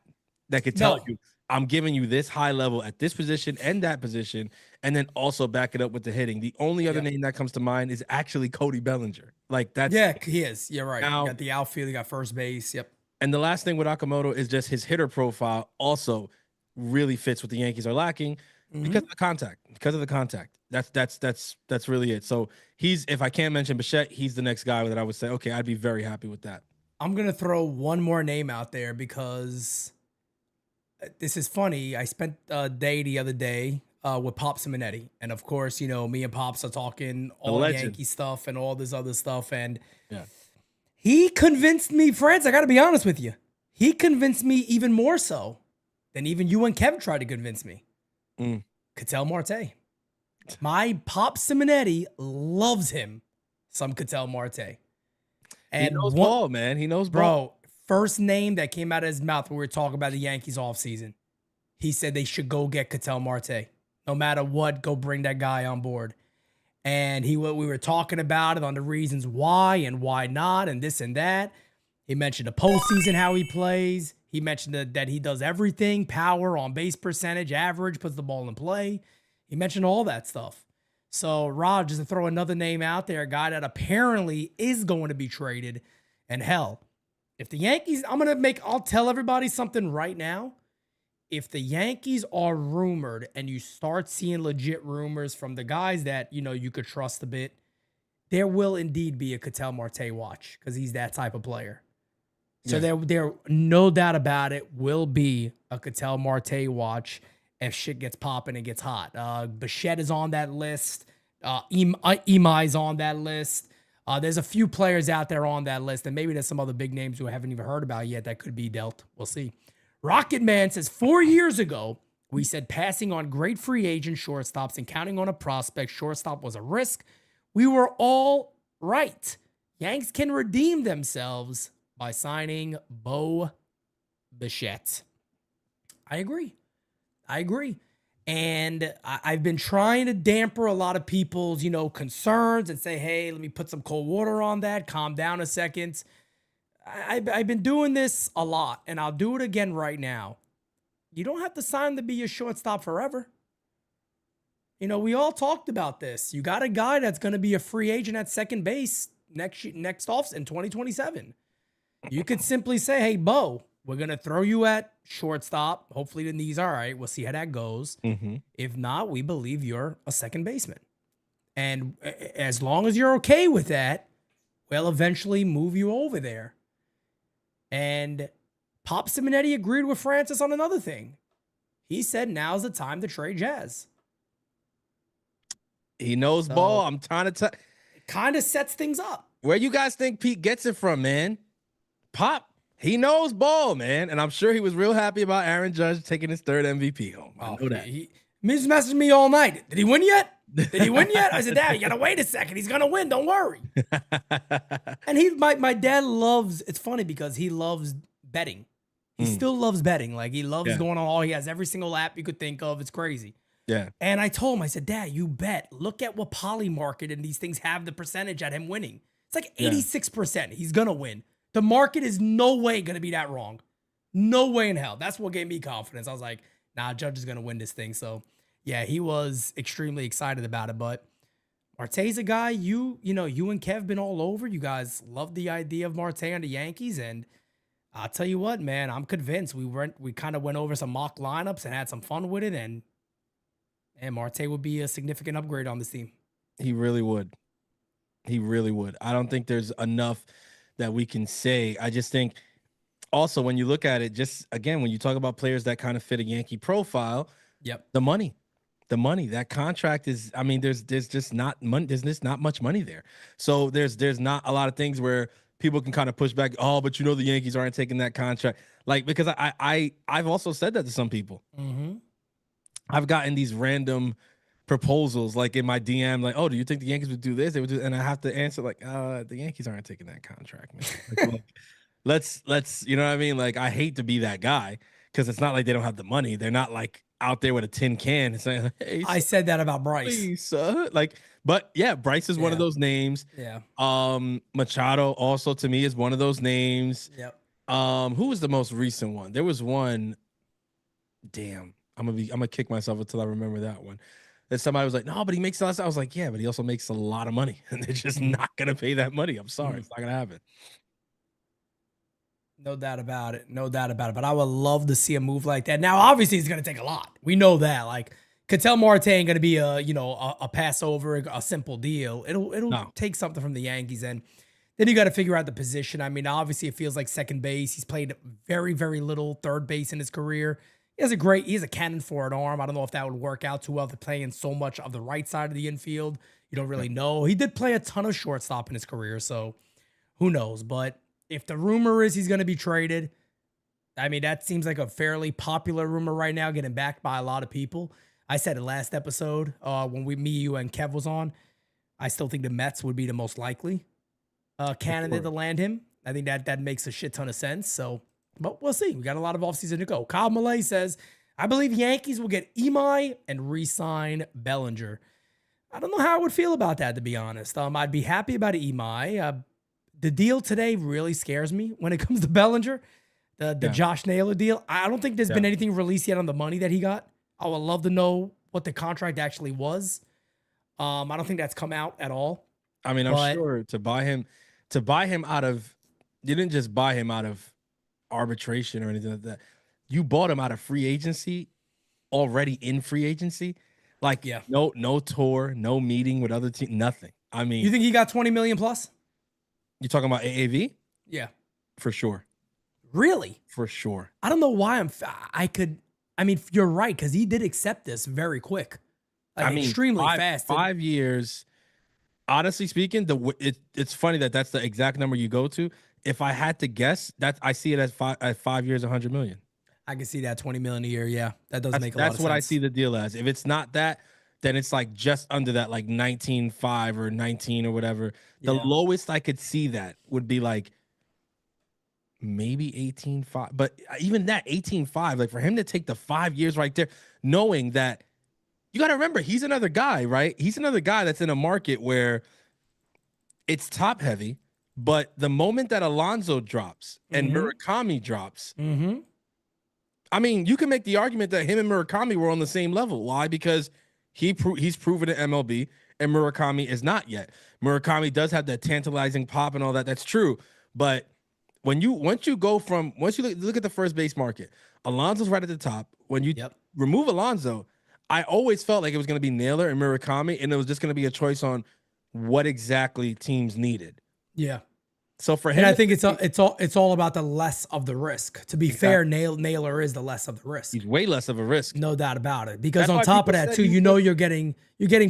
could tell you, I'm giving you this high level at this position and that position, and then also back it up with the hitting. The only other name that comes to mind is actually Cody Bellinger. Like that's he is. You're right. Now, you got the outfield, you got first base. Yep. And the last thing with Okamoto is just his hitter profile also really fits what the Yankees are lacking. Because of the contact. Because of the contact. That's really it. So he's, if I can't mention Bichette, he's the next guy that I would say, okay, I'd be very happy with that. I'm gonna throw one more name out there because this is funny. I spent a day the other day with Pop Simonetti, and of course, me and Pops are talking all legend. Yankee stuff and all this other stuff, and Yeah. he convinced me, friends. I got to be honest with you. He convinced me even more so than even you and Kevin tried to convince me. Ketel Marte. My Pop Simonetti loves him. Some Ketel Marte. And he knows ball, man. He knows ball. Bro, first name that came out of his mouth when we were talking about the Yankees offseason, he said they should go get Ketel Marte. No matter what, go bring that guy on board. And we were talking about it on the reasons why and why not and this and that. He mentioned the postseason, how he plays. He mentioned that he does everything, power, on base percentage, average, puts the ball in play. He mentioned all that stuff. So, Rod, just to throw another name out there, a guy that apparently is going to be traded. And hell, if the Yankees, I'll tell everybody something right now. If the Yankees are rumored and you start seeing legit rumors from the guys that, you could trust a bit, there will indeed be a Ketel Marte watch because he's that type of player. So there, no doubt about it, will be a Ketel Marte watch if shit gets popping and gets hot. Bichette is on that list. Imai's on that list. There's a few players out there on that list, and maybe there's some other big names who I haven't even heard about yet that could be dealt. We'll see. Rocket Man says 4 years ago, we said passing on great free agent shortstops and counting on a prospect shortstop was a risk. We were all right. Yanks can redeem themselves by signing Bo Bichette. I agree. And I've been trying to damper a lot of people's, concerns and say, hey, let me put some cold water on that. Calm down a second. I've been doing this a lot, and I'll do it again right now. You don't have to sign to be your shortstop forever. We all talked about this. You got a guy that's going to be a free agent at second base next off in 2027. You could simply say, hey, Bo, we're going to throw you at shortstop. Hopefully the knee's all right. We'll see how that goes. If not, we believe you're a second baseman. And as long as you're okay with that, we'll eventually move you over there. And Pop Simonetti agreed with Francis on another thing. He said now's the time to trade Jazz. He knows ball. I'm trying to tell. It kind of sets things up. Where you guys think Pete gets it from, man? Pop, he knows ball, man. And I'm sure he was real happy about Aaron Judge taking his third MVP home. I know that. He messaged me all night. Did he win yet? I said, Dad, you got to wait a second. He's going to win. Don't worry. And my dad loves, it's funny because he loves betting. He still loves betting. Like he loves going on he has every single app you could think of. It's crazy. Yeah. And I told him, I said, Dad, you bet. Look at what Polymarket and these things have the percentage at him winning. It's like 86%. He's going to win. The market is no way going to be that wrong. No way in hell. That's what gave me confidence. I was like, nah, Judge is going to win this thing. So, yeah, he was extremely excited about it. But Marte's a guy you and Kev been all over. You guys love the idea of Marte on the Yankees. And I'll tell you what, man, I'm convinced. We kind of went over some mock lineups and had some fun with it. And Marte would be a significant upgrade on this team. He really would. I don't think there's enough that we can say. I just think also when you look at it, just again, when you talk about players that kind of fit a Yankee profile, the money, that contract is, there's just not money. There's just not much money there. So there's not a lot of things where people can kind of push back. Oh, but the Yankees aren't taking that contract. Like, because I've also said that to some people. I've gotten these random proposals like in my DM, like, oh, do you think the Yankees would do this? They would do, and I have to answer like, the Yankees aren't taking that contract, man. Like, let's, you know what I mean? Like, I hate to be that guy because it's not like they don't have the money. They're not like out there with a tin can and saying, hey, I said that about Bryce. Please, like, but yeah, Bryce is one of those names. Yeah. Machado also to me is one of those names. Yep. Who was the most recent one? There was one. Damn, I'm gonna kick myself until I remember that one. That somebody was like, no, but he makes less. I was like, yeah, but he also makes a lot of money, and they're just not gonna pay that money. I'm sorry, it's not gonna happen. No doubt about it. But I would love to see a move like that. Now, obviously, it's gonna take a lot. We know that. Like, Ketel Marte ain't gonna be a passover, a simple deal. It'll No. take something from the Yankees, and then you got to figure out the position. I mean, obviously it feels like second base. He's played very, very little third base in his career. He has a cannon for an arm. I don't know if that would work out too well to play in so much of the right side of the infield. You don't really know. He did play a ton of shortstop in his career, so who knows? But if the rumor is he's going to be traded, I mean, that seems like a fairly popular rumor right now, getting backed by a lot of people. I said it last episode when me, you, and Kev was on. I still think the Mets would be the most likely candidate to land him. I think that makes a shit ton of sense. So, but we'll see. We got a lot of offseason to go. Kyle Malay says, I believe Yankees will get Imai and re-sign Bellinger. I don't know how I would feel about that, to be honest. I'd be happy about Imai. The deal today really scares me when it comes to Bellinger. The Josh Naylor deal. I don't think there's been anything released yet on the money that he got. I would love to know what the contract actually was. I don't think that's come out at all. I mean, I'm sure to buy him out of, you didn't just buy him out of arbitration or anything like that. You bought him out of free agency, already in free agency. Like, no tour, no meeting with other teams, nothing. I mean, you think he got 20 million plus? You talking about AAV? Yeah, for sure. Really? For sure. I don't know why I mean, you're right, because he did accept this very quick. Like, extremely fast. 5 years. Honestly speaking, it's funny that's the exact number you go to. If I had to guess, I see it as 5 years, 100 million. I can see that 20 million a year. Yeah, that does make a lot of sense. That's what I see the deal as. If it's not that, then it's like just under that, like 19.5 or 19 or whatever. The lowest I could see that would be like maybe 18.5. But even that 18.5, like for him to take the 5 years right there, knowing that, you got to remember, he's another guy, right? He's another guy that's in a market where it's top heavy, but the moment that Alonso drops and Murakami drops, I mean, you can make the argument that him and Murakami were on the same level. Why? Because he's proven in MLB and Murakami is not yet. Murakami does have that tantalizing pop and all that. That's true. But once you look at the first base market, Alonso's right at the top. When you remove Alonso, I always felt like it was going to be Naylor and Murakami, and it was just going to be a choice on what exactly teams needed. Yeah. So for him, and I think it's all about the less of the risk. To be fair, Naylor is the less of the risk. He's way less of a risk, no doubt about it. Because that's on top of that too, you're getting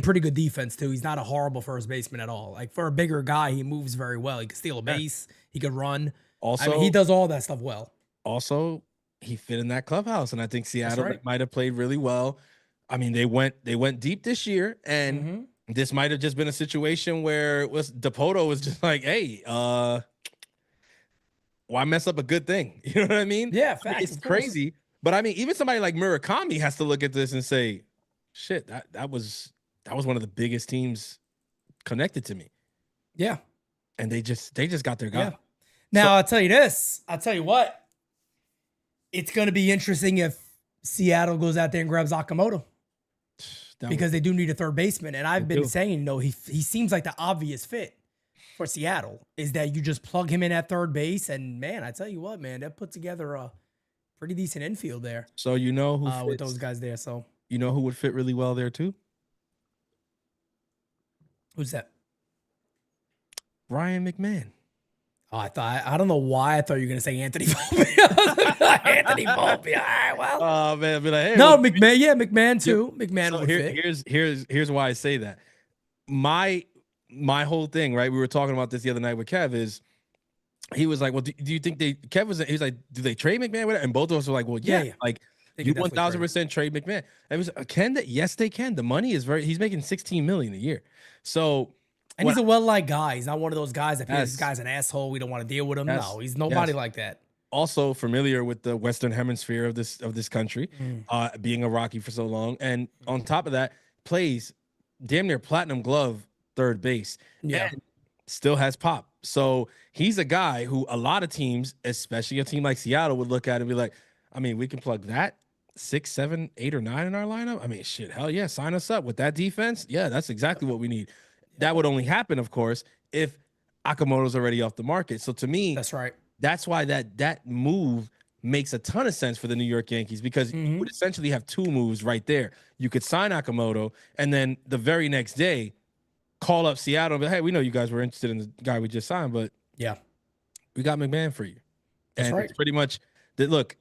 pretty good defense too. He's not a horrible first baseman at all. Like, for a bigger guy, he moves very well. He can steal a base. He could run. Also, I mean, he does all that stuff well. Also, he fit in that clubhouse, and I think Seattle might have played really well. I mean, they went deep this year, and this might have just been a situation where Dipoto was just like, hey, why mess up a good thing? You know what I mean? Yeah, facts. It's crazy. But I mean, even somebody like Murakami has to look at this and say, shit, that was one of the biggest teams connected to me. Yeah. And they just got their guy. Yeah. Now, I'll tell you this. I'll tell you what. It's going to be interesting if Seattle goes out there and grabs Okamoto. Because they do need a third baseman. And I've been saying, he seems like the obvious fit for Seattle, is that you just plug him in at third base. And, man, I tell you what, man, that put together a pretty decent infield there. So you know who fits, with those guys there. So you know who would fit really well there too? Who's that? Ryan McMahon. Oh, I don't know why I thought you were gonna say Anthony Volpe. Anthony Volpe. All right, well. Oh man, I'd be like, hey, no, McMahon. Yeah, McMahon too. McMahon. So here's why I say that. My whole thing, right? We were talking about this the other night with Kev. Is he was like, well, do you think he was like, do they trade McMahon? And both of us were like, well, yeah. Like, you 1,000% trade McMahon. And it was yes, they can. The money is he's making $16 million a year. So. And he's a well-liked guy. He's not one of those guys that feels this guy's an asshole. We don't want to deal with him. No, he's nobody like that. Also familiar with the Western Hemisphere of this country, being a Rocky for so long. And on top of that, plays damn near platinum glove third base. Yeah. And still has pop. So he's a guy who a lot of teams, especially a team like Seattle, would look at and be like, I mean, we can plug that 6, 7, 8, or 9 in our lineup. I mean, shit, hell yeah, sign us up with that defense. Yeah, that's exactly what we need. That would only happen, of course, if Okamoto's already off the market. So to me, that's right. That's why that move makes a ton of sense for the New York Yankees because you would essentially have two moves right there. You could sign Akamoto and then the very next day call up Seattle and be, hey, we know you guys were interested in the guy we just signed, but Yeah. we got McMahon for you. That's And right. it's pretty much that. Look,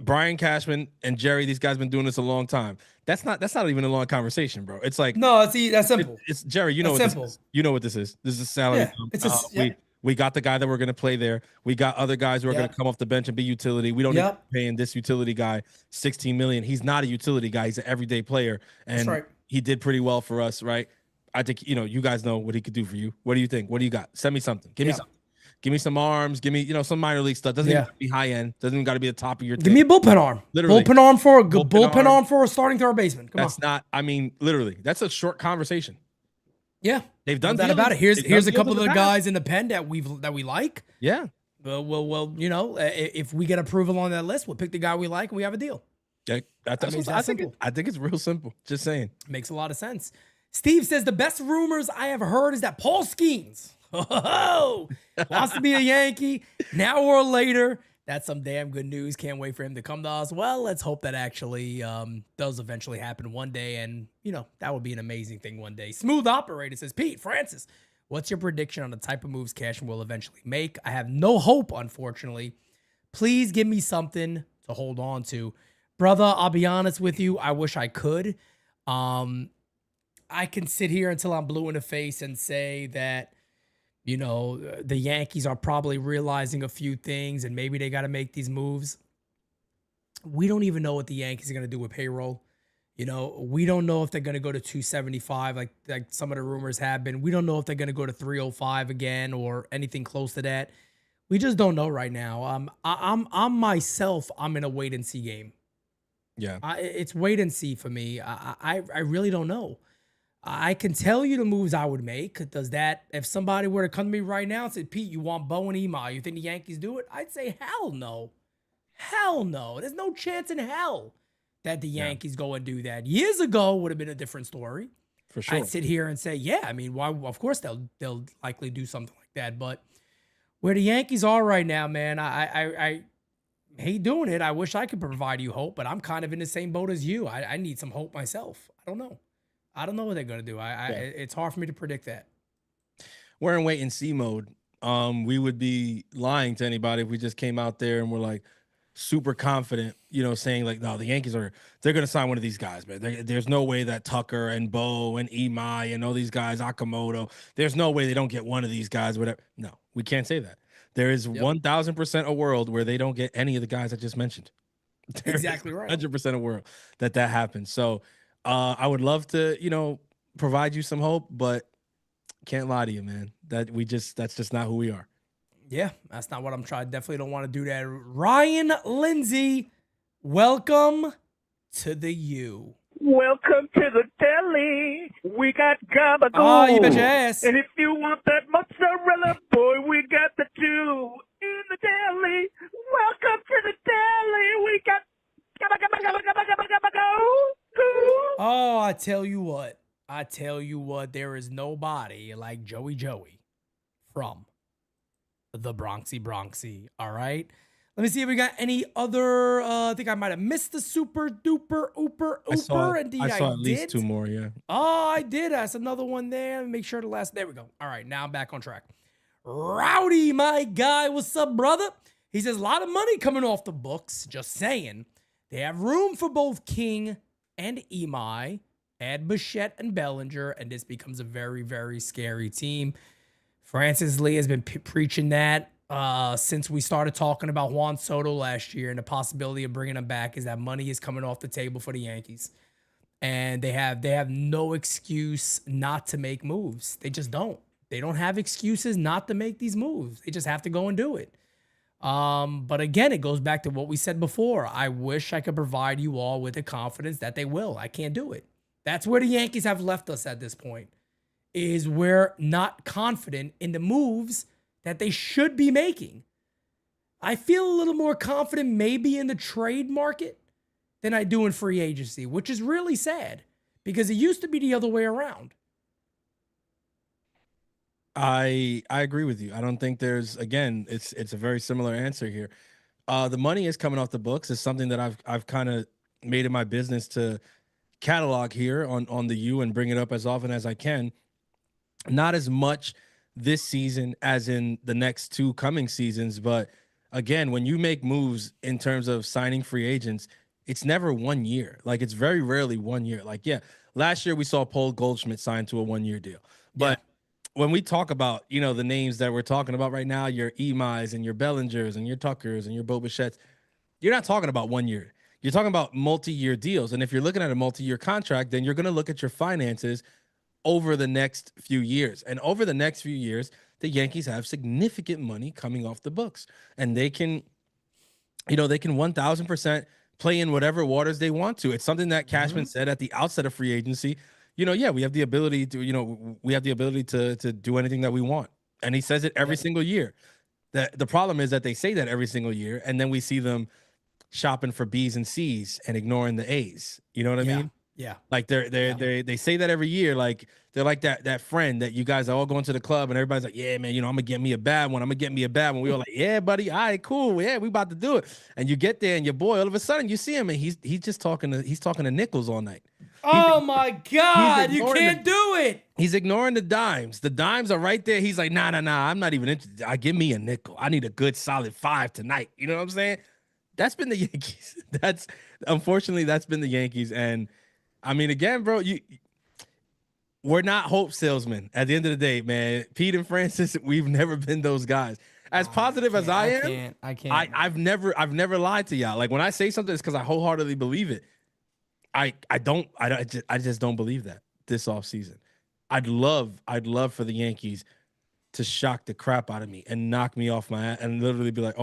Brian Cashman and Jerry, these guys been doing this a long time. That's not even a long conversation, bro. It's like, No, that's simple. it's Jerry. You know That's what simple. this is. You know what this is. This is salary. Yeah, it's a We got the guy that we're going to play there. We got other guys who are going to come off the bench and be utility. We don't need to be paying this utility guy $16 million. He's not a utility guy. He's an everyday player, and right. he did pretty well for us, right? I think you guys know what he could do for you. What do you think? What do you got? Send me something. Give me something. Give me some arms. Give me some minor league stuff. Doesn't even have to be high end. Doesn't even got to be the top of your. Give me a bullpen arm. Literally, bullpen arm for a good bullpen arm for a starting third baseman. Come on. That's not. I mean, literally, that's a short conversation. Yeah, they've done that about it. Here's a couple of the guys in the pen that we like. Yeah. Well, if we get approval on that list, we'll pick the guy we like and we have a deal. Yeah, I think it's real simple. Just saying. Makes a lot of sense. Steve says the best rumors I have heard is that Paul Skeens wants to be a Yankee now or later. That's some damn good news. Can't wait for him to come to us. Well, let's hope that actually does eventually happen one day. And, that would be an amazing thing one day. Smooth Operator says, Pete, Francis, what's your prediction on the type of moves Cashman will eventually make? I have no hope, unfortunately. Please give me something to hold on to. Brother, I'll be honest with you. I wish I could. I can sit here until I'm blue in the face and say that, the Yankees are probably realizing a few things and maybe they got to make these moves. We don't even know what the Yankees are going to do with payroll. We don't know if they're going to go to 275 like some of the rumors have been. We don't know if they're going to go to 305 again or anything close to that. We just don't know right now. I'm myself, I'm in a wait and see game. Yeah. It's wait and see for me. I really don't know. I can tell you the moves I would make. Does that, if somebody were to come to me right now and say, Pete, you want Bo and Ema, you think the Yankees do it? I'd say, hell no. Hell no. There's no chance in hell that the Yankees go and do that. Years ago would have been a different story. For sure. I'd sit here and say, yeah, I mean, why? Of course they'll likely do something like that. But where the Yankees are right now, man, I hate doing it. I wish I could provide you hope, but I'm kind of in the same boat as you. I need some hope myself. I don't know. I don't know what they're going to do. It's hard for me to predict that. We're in wait and see mode. We would be lying to anybody if we just came out there and we're like super confident, saying like, no, the Yankees they're going to sign one of these guys, man. There's no way that Tucker and Bo and Imai and all these guys, Akamoto, there's no way they don't get one of these guys, whatever. No, we can't say that. There is 1,000% a world where they don't get any of the guys I just mentioned. Exactly right. 100% a world that happens. So, I would love to, provide you some hope, but can't lie to you, man. That's just not who we are. Yeah, that's not what I'm trying. Definitely don't want to do that. Ryan Lindsay, welcome to the U. Welcome to the deli. We got gabagool. Oh, you bet your ass. And if you want that mozzarella, boy, we got the two in the deli. Welcome to the deli. We got Oh, I tell you what, there is nobody like Joey from the Bronxy. All right. Let me see if we got any other. I think I might have missed the super duper ooper. Indeed, I saw at least two more. Yeah. Oh, I did. That's another one there. Make sure the last. There we go. All right. Now I'm back on track. Rowdy, my guy. What's up, brother? He says a lot of money coming off the books. Just saying. They have room for both King and Imai. Add Bichette and Bellinger, and this becomes a very, very scary team. Francis Lee has been preaching that since we started talking about Juan Soto last year, and the possibility of bringing him back is that money is coming off the table for the Yankees, and they have no excuse not to make moves. They just don't. They don't have excuses not to make these moves. They just have to go and do it. But again, it goes back to what we said before. I wish I could provide you all with the confidence that they will. I can't do it. That's where the Yankees have left us at this point, is we're not confident in the moves that they should be making. I feel a little more confident maybe in the trade market than I do in free agency, which is really sad because it used to be the other way around. I agree with you. I don't think there's, again, it's a very similar answer here. The money is coming off the books. It's something that I've kind of made it my business to catalog here on the U and bring it up as often as I can. Not as much this season as in the next 2 coming seasons, but again, when you make moves in terms of signing free agents, it's never 1 year. Like, it's very rarely 1 year. Like, yeah, last year we saw Paul Goldschmidt sign to a 1-year deal. But when we talk about, the names that we're talking about right now, your Emais and your Bellingers and your Tuckers and your Bo Bichette's, you're not talking about 1 year. You're talking about multi-year deals. And if you're looking at a multi-year contract, then you're going to look at your finances over the next few years. And over the next few years, the Yankees have significant money coming off the books. And they can, they can 1,000% play in whatever waters they want to. It's something that Cashman said at the outset of free agency. We have the ability to do anything that we want. And he says it every single year. The problem is that they say that every single year, and then we see them shopping for B's and C's and ignoring the A's. You know what I mean? Yeah. Like they say that every year. Like they're like that friend that you guys are all going to the club and everybody's like, yeah, man, I'm gonna get me a bad one. We all like, yeah, buddy, all right, cool, yeah, we about to do it. And you get there and your boy, all of a sudden you see him and he's just talking to nickels all night. Oh my God, you can't do it. He's ignoring the dimes. The dimes are right there. He's like, nah, I'm not even interested. Give me a nickel. I need a good solid 5 tonight. You know what I'm saying? That's been the Yankees. Unfortunately, that's been the Yankees. And I mean, again, bro, we're not hope salesmen at the end of the day, man. Pete and Francis, we've never been those guys. As positive as I am, I can't. I've never lied to y'all. Like when I say something, it's because I wholeheartedly believe it. I just don't believe that this offseason. I'd love for the Yankees to shock the crap out of me and knock me off my ass and literally be like,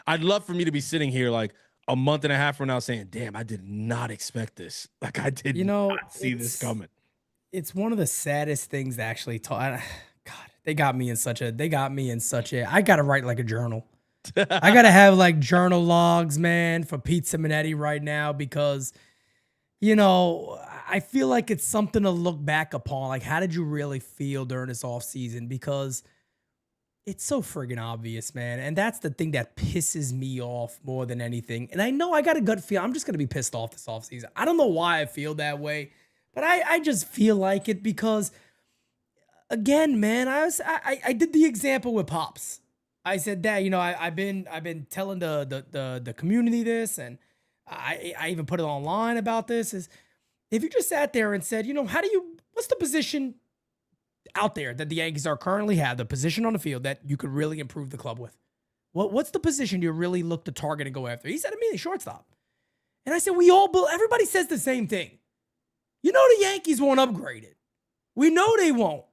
I'd love for me to be sitting here like a month and a half from now saying, damn, I did not expect this. Like I did not see this coming. It's one of the saddest things to actually talk. God, they got me in such a, I got to write like a journal. I got to have like journal logs, man, for Pete Simonetti right now, because I feel like it's something to look back upon. Like, how did you really feel during this offseason? Because it's so friggin' obvious, man. And that's the thing that pisses me off more than anything. And I know I got a gut feel. I'm just going to be pissed off this offseason. I don't know why I feel that way, but I just feel like it because, again, man, I did the example with Pops. I said that, I've been telling the community this, and I even put it online about this, is if you just sat there and said, what's the position out there that the Yankees are currently have, the position on the field that you could really improve the club with? What's the position you really look to target and go after? He said immediately, shortstop. And I said, everybody says the same thing. The Yankees won't upgrade it. We know they won't.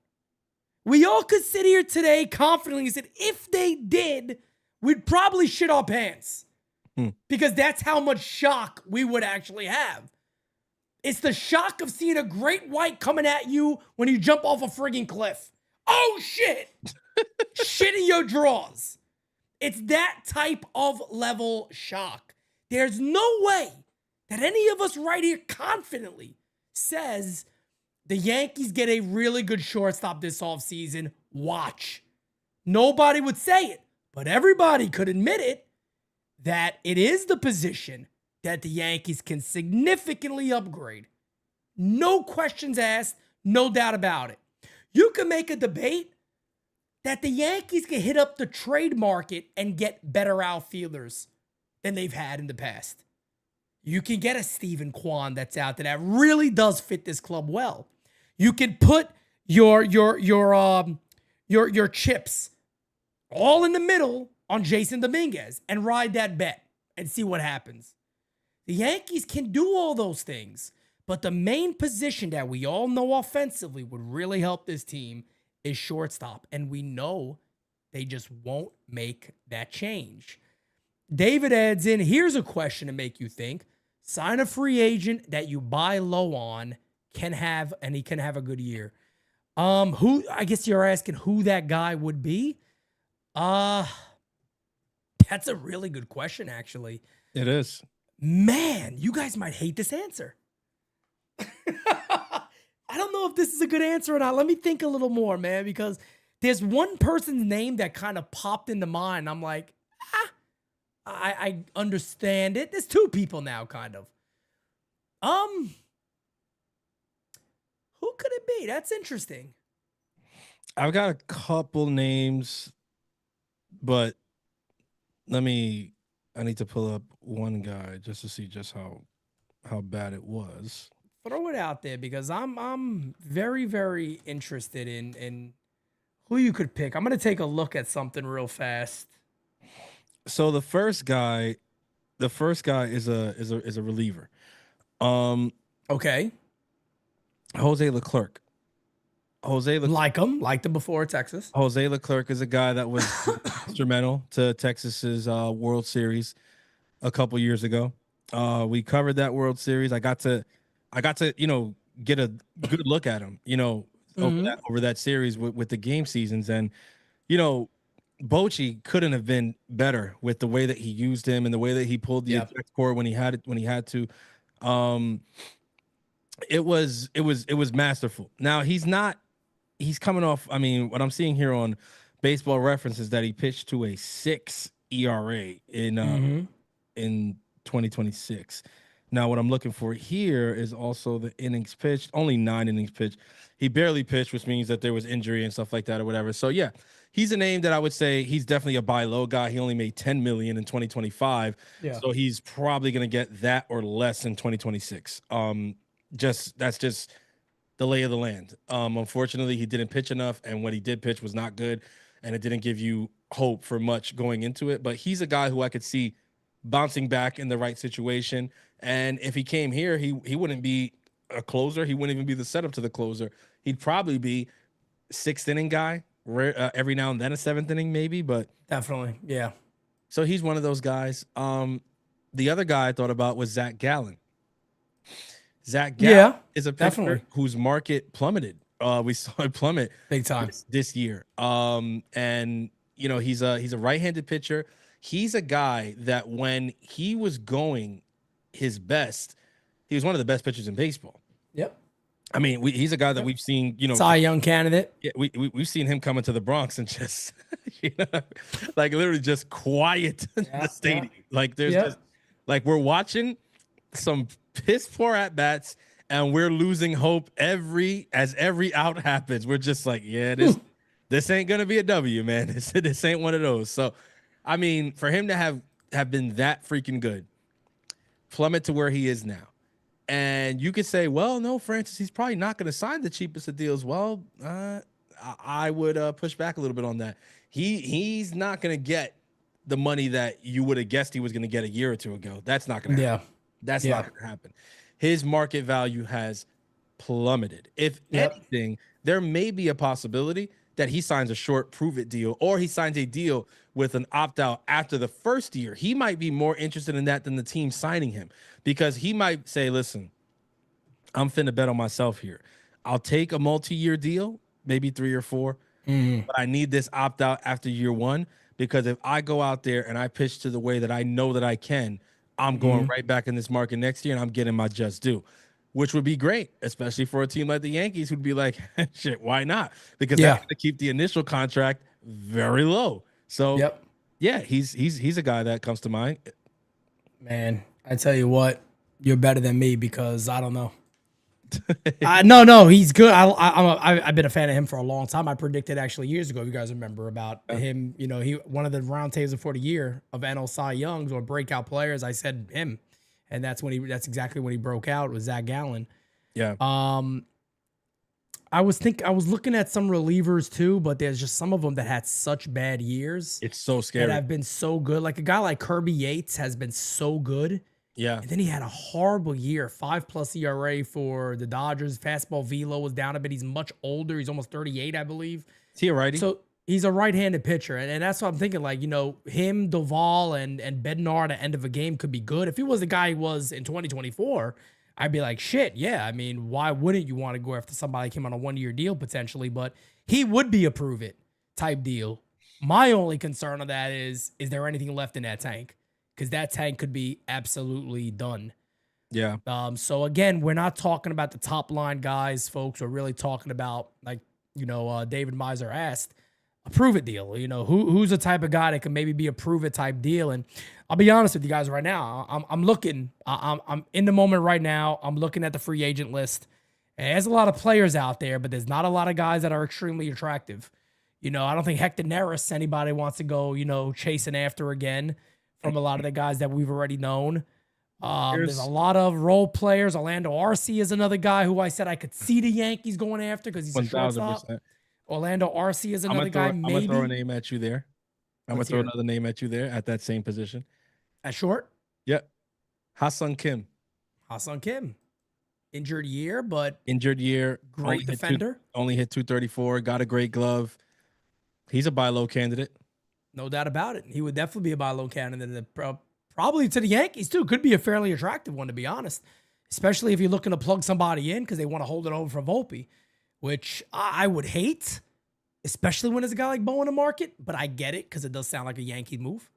We all could sit here today confidently and said, if they did, we'd probably shit our pants. Because that's how much shock we would actually have. It's the shock of seeing a great white coming at you when you jump off a friggin' cliff. Oh, shit. Shit in your drawers. It's that type of level shock. There's no way that any of us right here confidently says the Yankees get a really good shortstop this offseason. Watch. Nobody would say it, but everybody could admit it, that it is the position that the Yankees can significantly upgrade. No questions asked, no doubt about it. You can make a debate that the Yankees can hit up the trade market and get better outfielders than they've had in the past. You can get a Steven Kwan that's out there that really does fit this club well. You can put your chips all in the middle on Jason Dominguez and ride that bet and see what happens. The Yankees can do all those things, but the main position that we all know offensively would really help this team is shortstop, and we know they just won't make that change. David adds in, here's a question to make you think. Sign a free agent that you buy low on, he can have a good year. I guess you're asking who that guy would be? That's a really good question, actually. It is. Man, you guys might hate this answer. I don't know if this is a good answer or not. Let me think a little more, man, because there's one person's name that kind of popped into mind. I'm like, I understand it. There's two people now, kind of. Who could it be? That's interesting. I've got a couple names, but I need to pull up one guy just to see just how bad it was. Throw it out there because I'm very, very interested in who you could pick. I'm gonna take a look at something real fast. So the first guy is a reliever. Okay. Jose Leclerc. Like him before Texas. Jose Leclerc is a guy that was instrumental to Texas's World Series a couple years ago. We covered that World Series. I got to get a good look at him, over that series with the game seasons. And, Bochy couldn't have been better with the way that he used him and the way that he pulled the eject cord when he had to. It was masterful. Now he's coming off. I mean, what I'm seeing here on Baseball Reference is that he pitched to a 6 ERA in 2026. Now, what I'm looking for here is also the innings pitched, only 9 innings pitched. He barely pitched, which means that there was injury and stuff like that or whatever. So yeah, he's a name that I would say he's definitely a buy low guy. He only made $10 million in 2025. Yeah. So he's probably going to get that or less in 2026. That's just the lay of the land. Unfortunately, he didn't pitch enough, and what he did pitch was not good, and it didn't give you hope for much going into it. But he's a guy who I could see bouncing back in the right situation. And if he came here, he wouldn't be a closer. He wouldn't even be the setup to the closer. He'd probably be 6th inning guy, every now and then a 7th inning maybe. But Definitely, yeah. so he's one of those guys. The other guy I thought about was Zach Gallen. Zach Gallen is a pitcher whose market plummeted. We saw it plummet Big time this year. And he's a right-handed pitcher. He's a guy that when he was going his best, he was one of the best pitchers in baseball. Yep. I mean, he's a guy that we've seen, Cy Young candidate. Yeah, we've seen him come into the Bronx and just, like literally just quiet the stadium. Like there's just like we're watching some piss poor at bats and we're losing hope as every out happens. We're just like, this ain't gonna be a W, man. This ain't one of those. So, I mean, for him to have been that freaking good, plummet to where he is now. And you could say, well, no, Francis, he's probably not going to sign the cheapest of deals. Well, I would push back a little bit on that. He's not going to get the money that you would have guessed he was going to get a year or two ago. That's not going to happen. That's not going to happen. His market value has plummeted. If anything, there may be a possibility that he signs a short prove-it deal or he signs a deal with an opt-out after the first year. He might be more interested in that than the team signing him because he might say, listen, I'm finna bet on myself here. I'll take a multi-year deal, maybe 3 or 4, but I need this opt-out after year 1 because if I go out there and I pitch to the way that I know that I can, I'm going right back in this market next year and I'm getting my just due, which would be great, especially for a team like the Yankees who'd be like, shit, why not? Because that's going to keep the initial contract very low. So, he's a guy that comes to mind. Man, I tell you what, you're better than me because I don't know. No, he's good. I've been a fan of him for a long time. I predicted actually years ago, if you guys remember, about him. He one of the roundtables for the year of NL Cy Youngs or breakout players. I said him, and that's exactly when he broke out with Zach Gallen. Yeah. I was looking at some relievers too, but there's just some of them that had such bad years. It's so scary. That have been so good. Like a guy like Kirby Yates has been so good. Yeah. And then he had a horrible year, 5+ ERA for the Dodgers. Fastball velo was down a bit. He's much older. He's almost 38, I believe. Is he a righty? So he's a right-handed pitcher. And that's what I'm thinking. Like, him, Duvall, and Bednar at the end of a game could be good. If he was the guy he was in 2024, I'd be like, shit, yeah. I mean, why wouldn't you want to go after somebody like him on a 1-year deal potentially? But he would be a prove it type deal. My only concern on that is there anything left in that tank? Because that tank could be absolutely done. Yeah. So again, we're not talking about the top line guys, folks. We're really talking about, like, David Miser asked, prove it deal. You know, who's the type of guy that can maybe be a prove it type deal? And I'll be honest with you guys right now. I'm looking. I'm in the moment right now. I'm looking at the free agent list. And there's a lot of players out there, but there's not a lot of guys that are extremely attractive. You know, I don't think Hector Neris anybody wants to go, you know, chasing after again from a lot of the guys that we've already known. There's a lot of role players. Orlando Arce is another guy who I said I could see the Yankees going after because he's a shortstop. 1000%. Orlando Arce is another guy. I'm gonna throw a name at you there. I'm gonna Let's throw hear it. another name at you there at that same position. At short, Yep. Ha-Sung Kim. Ha-Sung Kim. Injured year, but Injured year. great defender. Only hit 234. Got a great glove. He's a buy low candidate. No doubt about it. He would definitely be a buy low candidate. Probably to the Yankees, too. Could be a fairly attractive one, to be honest. Especially if you're looking to plug somebody in because they want to hold it over for Volpe, which I would hate, especially when there's a guy like Bo in the market. But I get it because it does sound like a Yankee move.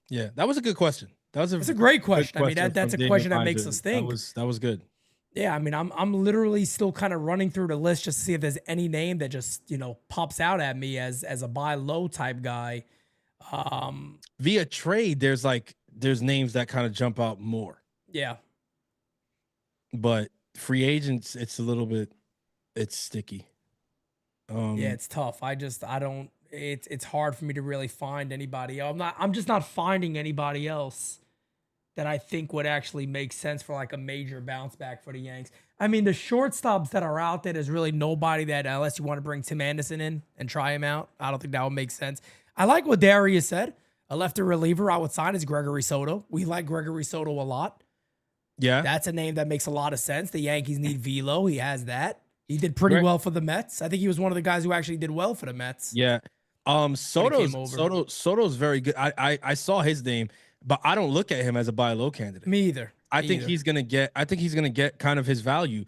Yeah, that was a good question. That's a great question. I mean, that's a from question that Daniel makes Iser. us think. That was good. Yeah, I mean, I'm literally still kind of running through the list just to see if there's any name that just, you know, pops out at me as a buy low type guy. Via trade, there's names that kind of jump out more. Yeah. But free agents, it's sticky. Yeah, it's tough. It's hard for me to really find anybody else. I'm just not finding anybody else that I think would actually make sense for like a major bounce back for the Yanks. I mean, the shortstops that are out there, there's really nobody that, unless you want to bring Tim Anderson in and try him out, I don't think that would make sense. I like what Darius said. A lefty reliever I would sign is Gregory Soto. We like Gregory Soto a lot. Yeah. That's a name that makes a lot of sense. The Yankees need velo. He has that. He did pretty well for the Mets. I think he was one of the guys who actually did well for the Mets. Yeah. Soto's very good. I saw his name, but I don't look at him as a buy low candidate. Me either. I think he's gonna get kind of his value,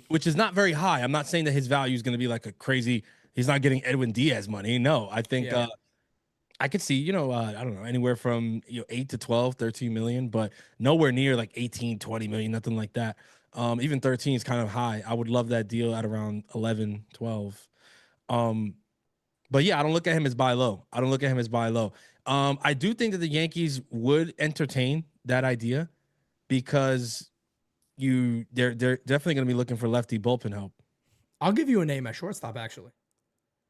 which is not very high. I'm not saying that his value is gonna be like a crazy. He's not getting Edwin Diaz money. No, I think I could see, I don't know, anywhere from 8 to 12, 13 million, but nowhere near like 18, 20 million, nothing like that. Even 13 is kind of high. I would love that deal at around 11, 12. But yeah, I don't look at him as buy low. I do think that the Yankees would entertain that idea because they're definitely going to be looking for lefty bullpen help. I'll give you a name at shortstop, actually.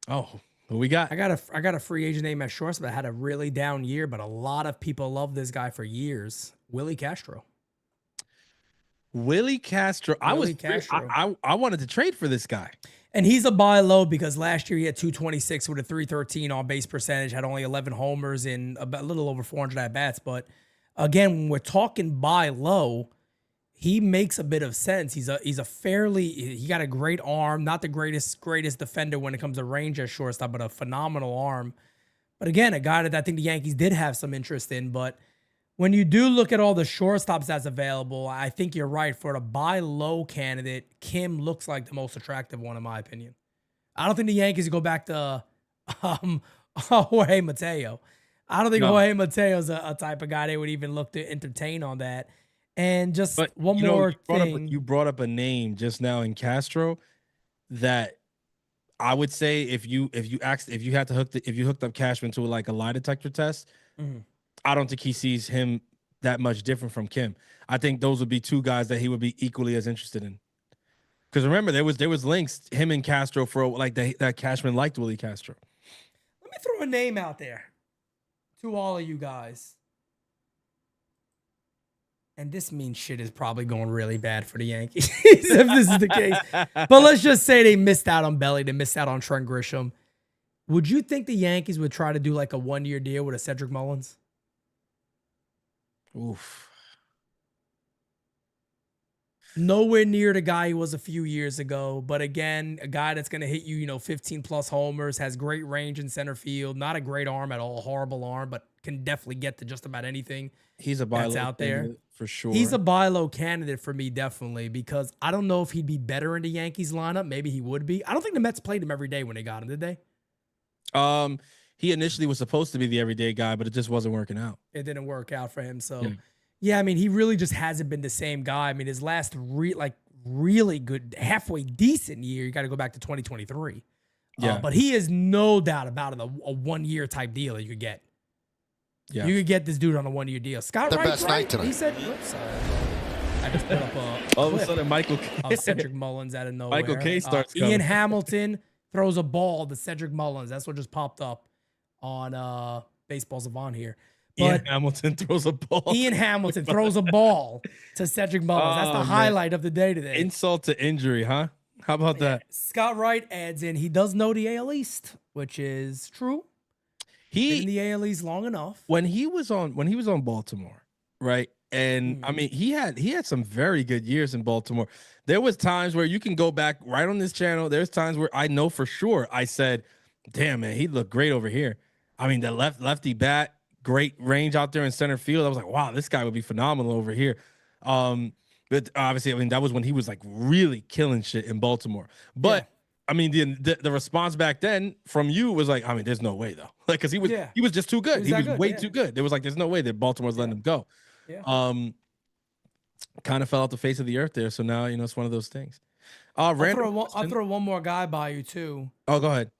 Oh, who we got? I got a free agent name at shortstop that had a really down year, but a lot of people love this guy for years. Willie Castro. I wanted to trade for this guy. And he's a buy low because last year he had 226 with a 313 on base percentage, had only 11 homers and a little over 400 at bats. But again, when we're talking buy low, he makes a bit of sense. He got a great arm, not the greatest defender when it comes to range at shortstop, but a phenomenal arm. But again, a guy that I think the Yankees did have some interest in. But when you do look at all the shortstops that's available, I think you're right. For the buy low candidate, Kim looks like the most attractive one, in my opinion. I don't think the Yankees go back to Jorge Mateo. I don't think Jorge Mateo's a type of guy they would even look to entertain on that. And just one more thing. You brought up a name just now in Castro that I would say if you hooked up Cashman to like a lie detector test, I don't think he sees him that much different from Kim. I think those would be two guys that he would be equally as interested in. Because remember, there was links him and Castro for like that Cashman liked Willie Castro. Let me throw a name out there to all of you guys. And this means shit is probably going really bad for the Yankees if this is the case. But let's just say they missed out on Belly. They missed out on Trent Grisham. Would you think the Yankees would try to do like a 1-year deal with a Cedric Mullins? Oof. Nowhere near the guy he was a few years ago. But again, a guy that's going to hit you, 15 plus homers, has great range in center field, not a great arm at all, horrible arm, but can definitely get to just about anything. He's a buy low out there for sure. He's a buy low candidate for me, definitely, because I don't know if he'd be better in the Yankees lineup. Maybe he would be. I don't think the Mets played him every day when they got him, did they? He initially was supposed to be the everyday guy, but it just wasn't working out. It didn't work out for him. So, yeah, I mean, he really just hasn't been the same guy. I mean, his last really good, halfway decent year, you got to go back to 2023. Yeah. But he is no doubt about it, a 1 year type deal that you could get. Yeah. You could get this dude on a 1 year deal. Scott Their Wright, best night tonight. He said, "Whoops, I just put up a All of a clip sudden, Michael of Cedric Mullins out of nowhere. Michael K starts Ian coming. Hamilton throws a ball to Cedric Mullins. That's what just popped up on Baseball Savant here. Ian But Hamilton throws a ball. Ian Hamilton throws a ball to Cedric Mullins. That's the Oh, man. highlight of the day today. Insult to injury, huh? How about that? Scott Wright adds in he does know the AL East, which is true. Been in the AL East long enough. When he was on Baltimore, right? And I mean, he had some very good years in Baltimore. There was times where you can go back right on this channel. There's times where I know for sure I said, "Damn, man, he looked great over here." I mean, the lefty bat, great range out there in center field. I was like, "Wow, this guy would be phenomenal over here." But obviously, I mean, that was when he was like really killing shit in Baltimore. But I mean, the response back then from you was like, I mean, there's no way though, like because he was just too good. He was way too good. There was like, there's no way that Baltimore's letting him go. Yeah. Kind of fell off the face of the earth there. So now it's one of those things. I'll throw one more guy by you too. Oh, go ahead.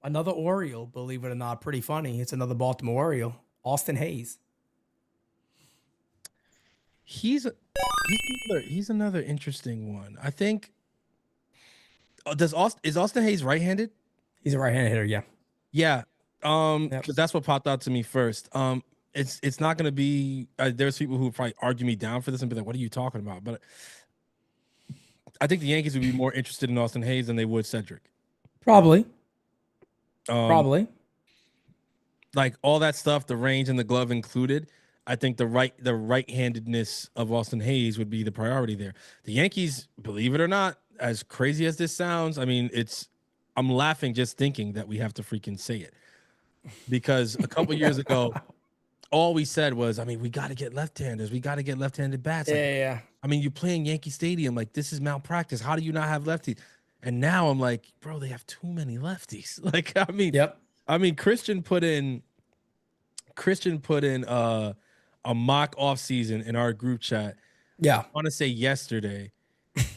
Another Oriole, believe it or not, pretty funny. It's another Baltimore Oriole, Austin Hayes. He's another interesting one. I think. Is Austin Hayes right-handed? He's a right-handed hitter, yeah. Yeah. Because that's what popped out to me first. It's not going to be. There's people who probably argue me down for this and be like, "What are you talking about?" But I think the Yankees would be more interested in Austin Hayes than they would Cedric. Probably. Probably. Like all that stuff, the range and the glove included. I think the right-handedness of Austin Hayes would be the priority there. The Yankees, believe it or not, as crazy as this sounds, I mean, I'm laughing just thinking that we have to freaking say it. Because a couple years ago, all we said was, I mean, we got to get left-handers. We got to get left-handed bats. Yeah. I mean, you play in Yankee Stadium. Like, this is malpractice. How do you not have lefties? And now I'm like, bro, they have too many lefties. Like, I mean, Christian put in a mock offseason in our group chat. Yeah. I want to say yesterday.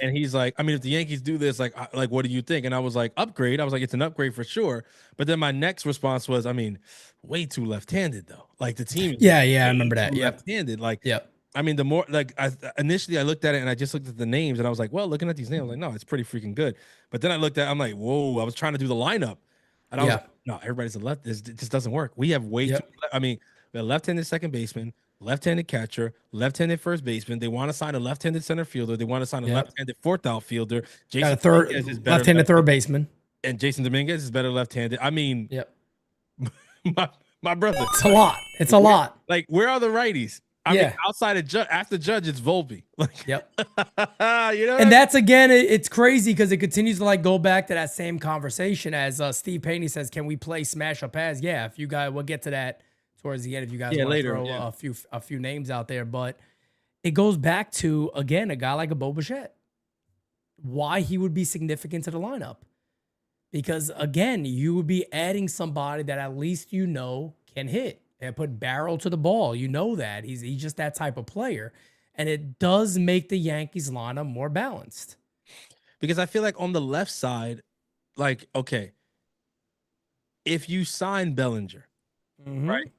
And he's like, I mean, if the Yankees do this, like, what do you think? And I was like, upgrade. I was like, it's an upgrade for sure. But then my next response was, I mean, way too left-handed though. Like the team. I remember that. Yeah. Left-handed. Like, I mean, the more like initially I looked at it and I just looked at the names and I was like, well, looking at these names, I was like, no, it's pretty freaking good. But then I'm like, whoa, I was trying to do the lineup. And I was like, no, everybody's a left. This just doesn't work. We have way too. I mean, we have left-handed second baseman, left-handed catcher, left-handed first baseman. They want to sign a left-handed center fielder. They want to sign a left-handed fourth outfielder. Got a left-handed third baseman. And Jason Dominguez is better left-handed. I mean, my brother. It's a lot. It's a lot. Like, where are the righties? I mean, outside of after Judge, it's Volpe. Like, And that's again, it's crazy because it continues to like go back to that same conversation as Steve Paney says, can we play smash up as? Yeah, if you guys, we'll get to that towards the end if you guys want later, to throw a few names out there. But it goes back to, again, a guy like a Bo Bichette. Why he would be significant to the lineup. Because, again, you would be adding somebody that at least can hit and put barrel to the ball. You know that. He's just that type of player. And it does make the Yankees lineup more balanced. Because I feel like on the left side, like, okay, if you sign Bellinger, right?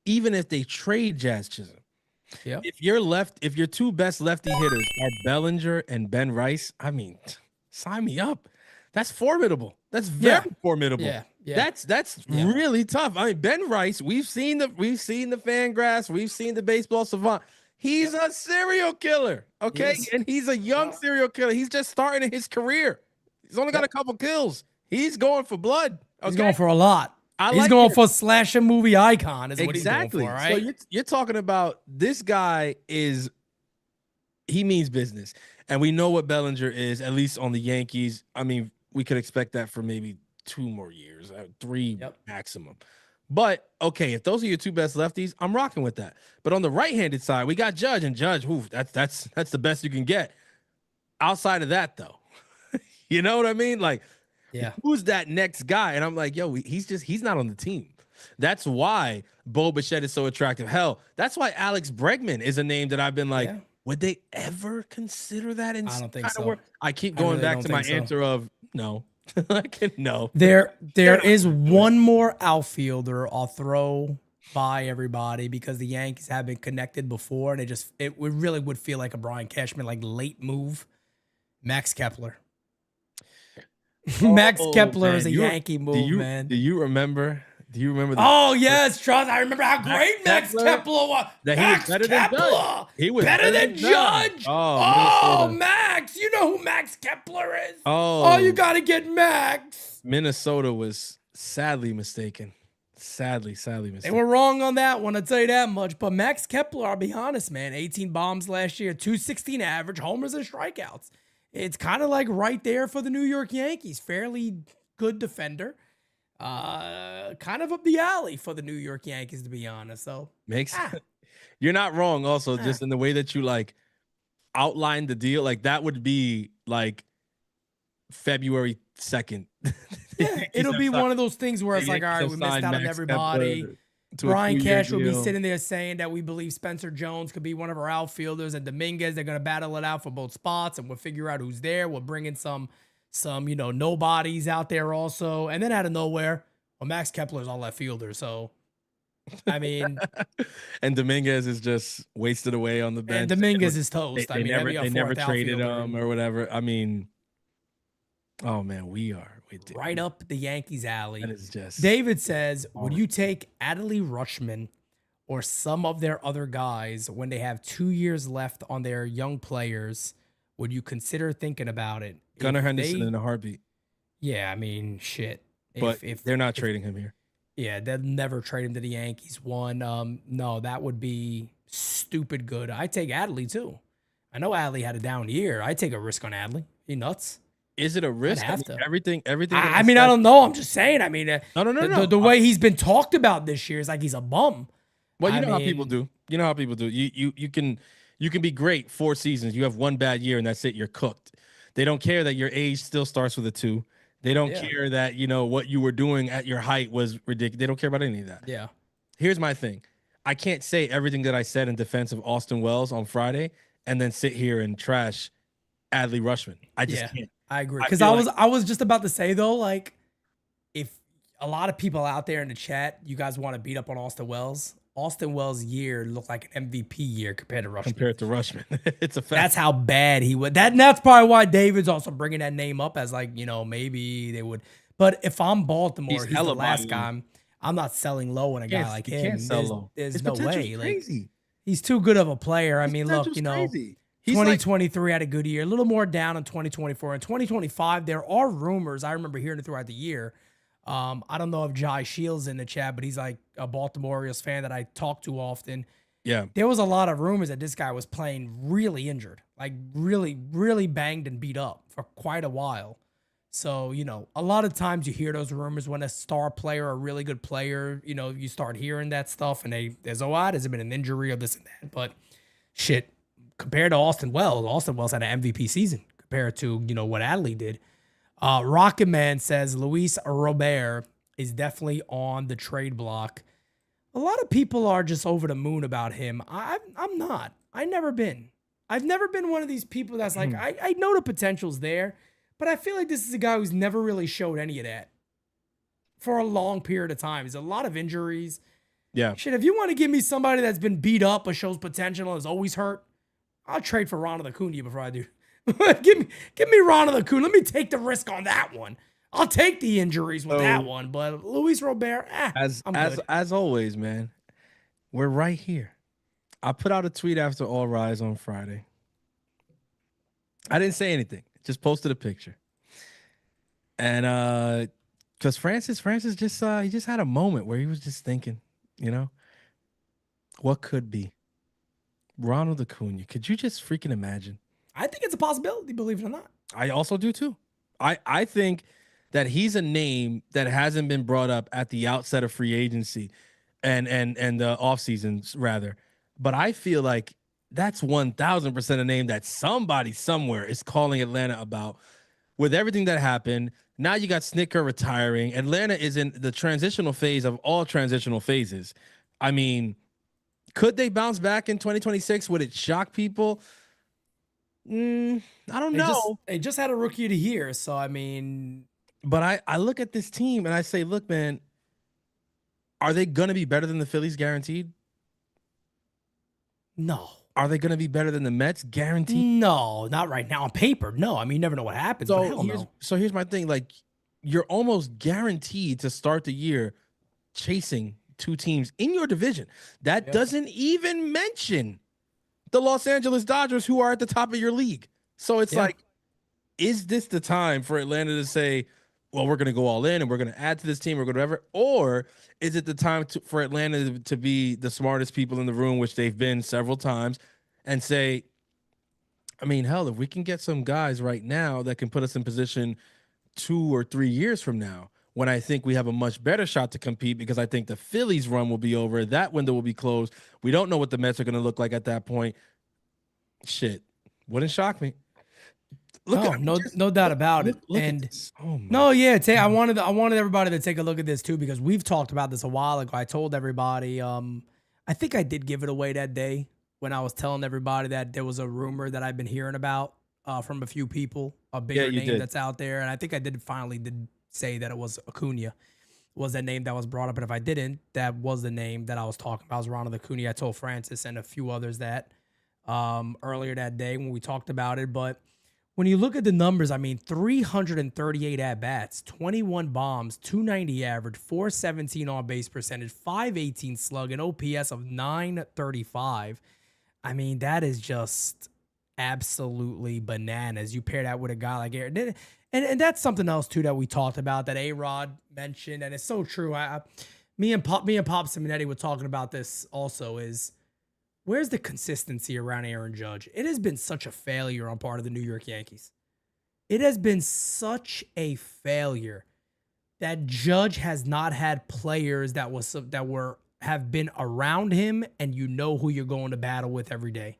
Even if they trade Jazz Chisholm, if your two best lefty hitters are Bellinger and Ben Rice, I mean, sign me up. That's formidable. That's very formidable. That's really tough. I mean, Ben Rice, we've seen the Fangraphs, we've seen the Baseball Savant. He's a serial killer, okay? And he's a young serial killer. He's just starting in his career. He's only got a couple kills. He's going for blood. Okay? He's going for a lot. He's going for slasher movie icon is what he's going for, right? So you're talking about this guy he means business. And we know what Bellinger is, at least on the Yankees. I mean, we could expect that for maybe 2 more years, 3 maximum. But, okay, if those are your two best lefties, I'm rocking with that. But on the right-handed side, we got Judge, and Judge, that's the best you can get. Outside of that, though, you know what I mean? Like, who's that next guy? And I'm like, yo, he's not on the team. That's why Bo Bichette is so attractive. Hell, that's why Alex Bregman is a name that I've been like, would they ever consider that in I don't think so. work? I keep going back to my answer of no. No. There is one more outfielder I'll throw by everybody because the Yankees have been connected before, and it really would feel like a Brian Cashman like late move. Max Kepler. Max Kepler man, is a Yankee move, man. Do you remember? Do you remember? Oh yes, trust. I remember how Max great Max Kepler? Kepler was. That he was Max better than Kepler. Judge. He was better than Judge. Oh, Minnesota. Max. You know who Max Kepler is. Oh, you got to get Max. Minnesota was sadly mistaken. Sadly mistaken. They were wrong on that one, I'll tell you that much. But Max Kepler, I'll be honest, man, 18 bombs last year, 216 average, homers and strikeouts. It's kind of like right there for the New York Yankees. Fairly good defender. Kind of up the alley for the New York Yankees, to be honest. So you're not wrong. Also, just in the way that you like outlined the deal, like that would be like February 2nd. Yeah, it'll be one of those things where it's like, all right, we missed out on everybody. Brian Cash will be sitting there saying that we believe Spencer Jones could be one of our outfielders, and Dominguez, they're going to battle it out for both spots, and we'll figure out who's there. We'll bring in some nobodies out there also. And then out of nowhere, well, Max Kepler's all left fielder. So, I mean. And Dominguez is just wasted away on the bench. And Dominguez is toast. They never traded him or whatever. I mean, oh man, we right up the Yankees alley. That is just. David says, would you take Adley Rutschman or some of their other guys when they have 2 years left on their young players? Would you consider thinking about it? Gunnar Henderson in a heartbeat. Yeah, I mean, shit. But if they're not trading him here. Yeah, they'll never trade him to the Yankees. No, that would be stupid good. I take Adley too. I know Adley had a down year. I take a risk on Adley. You nuts? Is it a risk? I'd have to. Everything. I mean, I don't know. I'm just saying. I mean, no. The way he's been talked about this year is like he's a bum. Well, you know how people do. You know how people do. You can be great 4 seasons. You have one bad year and that's it. You're cooked. They don't care that your age still starts with a 2. They don't care that, what you were doing at your height was ridiculous. They don't care about any of that. Yeah. Here's my thing. I can't say everything that I said in defense of Austin Wells on Friday and then sit here and trash Adley Rutschman. I just can't. I agree. Because I was just about to say, though, like, if a lot of people out there in the chat, you guys want to beat up on Austin Wells year looked like an MVP year compared to Rutschman. It's a fact. That's how bad he was. That's probably why David's also bringing that name up as like, maybe they would. But if I'm Baltimore, he's the last guy. I'm not selling low on a guy like him. Can't sell low. There's no way. Crazy. Like, he's too good of a player. I mean, look, crazy. 2023 had a good year, a little more down in 2024. In 2025, there are rumors. I remember hearing it throughout the year. I don't know if Jai Shields in the chat, but he's like a Baltimore Orioles fan that I talk to often. Yeah. There was a lot of rumors that this guy was playing really injured, like really, really banged and beat up for quite a while. So, a lot of times you hear those rumors when a star player, a really good player, you start hearing that stuff and there's it been an injury or this and that. But shit, compared to Austin Wells had an MVP season compared to, what Adley did. Rocket Man says Luis Robert is definitely on the trade block. A lot of people are just over the moon about him. I'm not. I've never been one of these people that's like, I know the potential's there, but I feel like this is a guy who's never really showed any of that for a long period of time. There's a lot of injuries. Yeah. Shit, if you want to give me somebody that's been beat up but shows potential and is always hurt, I'll trade for Ronald Acuna before I do. give me Ronald Acuna. Let me take the risk on that one. I'll take the injuries with that one, but Luis Robert, I'm good. As always, man, we're right here. I put out a tweet after All Rise on Friday. I didn't say anything, just posted a picture. And because Francis just he just had a moment where he was just thinking, what could be Ronald Acuna? Could you just freaking imagine? I think it's a possibility, believe it or not. I also do too. I think that he's a name that hasn't been brought up at the outset of free agency and the off seasons rather. But I feel like that's 1,000% a name that somebody somewhere is calling Atlanta about. With everything that happened, now you got Snicker retiring. Atlanta is in the transitional phase of all transitional phases. I mean, could they bounce back in 2026? Would it shock people? I don't know. They just had a rookie of the year, so I mean, But I look at this team and I say, look, man, are they going to be better than the Phillies guaranteed? No. Are they going to be better than the Mets guaranteed? No, not right now on paper. No, I mean, you never know what happens, but hell no. So here's my thing. Like, you're almost guaranteed to start the year chasing two teams in your division. That doesn't even mention the Los Angeles Dodgers, who are at the top of your league. So it's like, is this the time for Atlanta to say, well, we're going to go all in and we're going to add to this team, we're going to whatever? Or is it the time for Atlanta to be the smartest people in the room, which they've been several times, and say, I mean, hell, if we can get some guys right now that can put us in position 2 or 3 years from now, when I think we have a much better shot to compete, because I think the Phillies run will be over. That window will be closed. We don't know what the Mets are going to look like at that point. Shit, wouldn't shock me. No doubt about it. And I wanted everybody to take a look at this too, because we've talked about this a while ago. I told everybody, I think I did give it away that day when I was telling everybody that there was a rumor that I've been hearing about from a few people, a bigger name that's out there. And I think I finally did say that it was Acuna was that name that was brought up. And if I didn't, that was the name that I was talking about. It was Ronald Acuna. I told Francis and a few others that earlier that day when we talked about it. But when you look at the numbers, I mean, 338 at-bats, 21 bombs, 290 average, 417 on-base percentage, 518 slug, an OPS of 935. I mean, that is just absolutely bananas. You pair that with a guy like Aaron. And that's something else, too, that we talked about, that A-Rod mentioned, and it's so true. Me and Pop Simonetti were talking about this also, is where's the consistency around Aaron Judge? It has been such a failure on part of the New York Yankees. It has been such a failure that Judge has not had players that have been around him, and you know who you're going to battle with every day.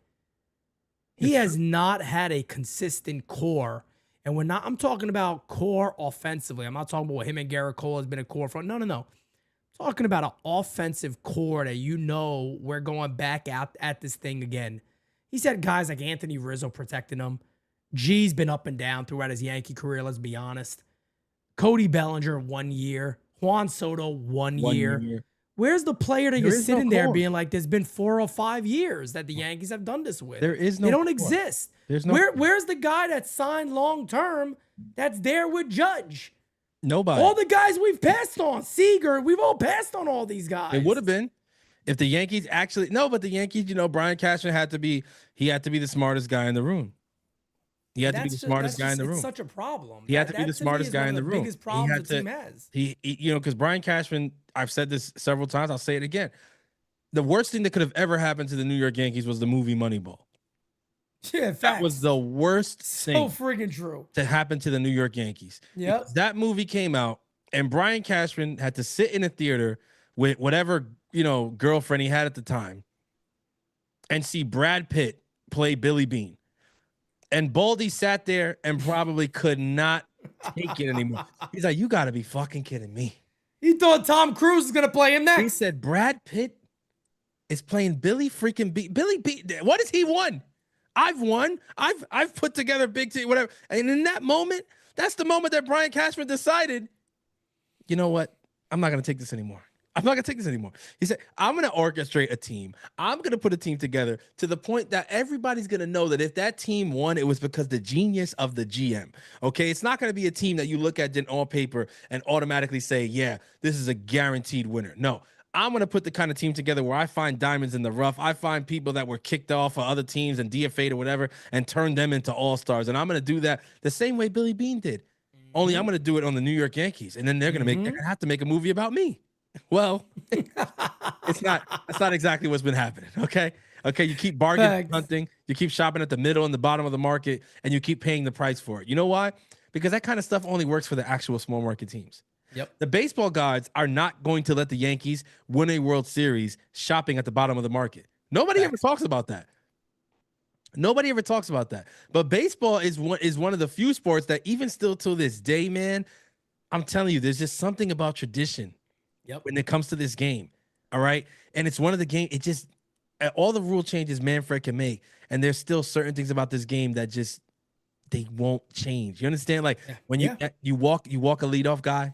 He has not had a consistent core. And I'm talking about core offensively. I'm not talking about him and Garrett Cole has been a core front. No. Talking about an offensive core that we're going back out at this thing again. He's had guys like Anthony Rizzo protecting him. G's been up and down throughout his Yankee career, let's be honest. Cody Bellinger, 1 year. Juan Soto, 1 year. Where's the player that you're sitting there being like, there's been 4 or 5 years that the Yankees have done this with? There is no. They don't core. exist. There's no. Where's the guy that signed long term that's there with Judge? Nobody. All the guys we've passed on, Seager, we've all passed on all these guys. It would have been if the Yankees but the Yankees, Brian Cashman had to be the smartest guy in the room. He had to be the smartest guy in the room. It's such a problem. He had to be the smartest guy in the room. Biggest problem the team has. He because Brian Cashman, I've said this several times, I'll say it again. The worst thing that could have ever happened to the New York Yankees was the movie Moneyball. Yeah, that was the worst thing. So freaking true. To happen to the New York Yankees. Yeah. That movie came out, and Brian Cashman had to sit in a theater with whatever, girlfriend he had at the time and see Brad Pitt play Billy Bean. And Baldy sat there and probably could not take it anymore. He's like, you got to be fucking kidding me. He thought Tom Cruise was going to play him next. He said, Brad Pitt is playing Billy freaking Bean. Billy Bean. What has he won? I've won. I've put together big team, whatever. And in that moment, that's the moment that Brian Cashman decided, you know what? I'm not going to take this anymore. He said, I'm going to orchestrate a team. I'm going to put a team together to the point that everybody's going to know that if that team won, it was because the genius of the GM. Okay. It's not going to be a team that you look at on paper and automatically say, yeah, this is a guaranteed winner. No. I'm going to put the kind of team together where I find diamonds in the rough. I find people that were kicked off of other teams and DFA'd or whatever and turn them into all-stars. And I'm going to do that the same way Billy Bean did. Only I'm going to do it on the New York Yankees. And then they're going to have to make a movie about me. Well, that's not exactly what's been happening. Okay. You keep bargain hunting. You keep shopping at the middle and the bottom of the market, and you keep paying the price for it. You know why? Because that kind of stuff only works for the actual small market teams. Yep. The baseball gods are not going to let the Yankees win a World Series shopping at the bottom of the market. Nobody ever talks about that. But baseball is one of the few sports that even still till this day, man, I'm telling you, there's just something about tradition. Yep. When it comes to this game. All right. And it's one of the game. It just, all the rule changes Manfred can make. And there's still certain things about this game that just, they won't change. You understand? Like when Yeah. you walk a leadoff guy,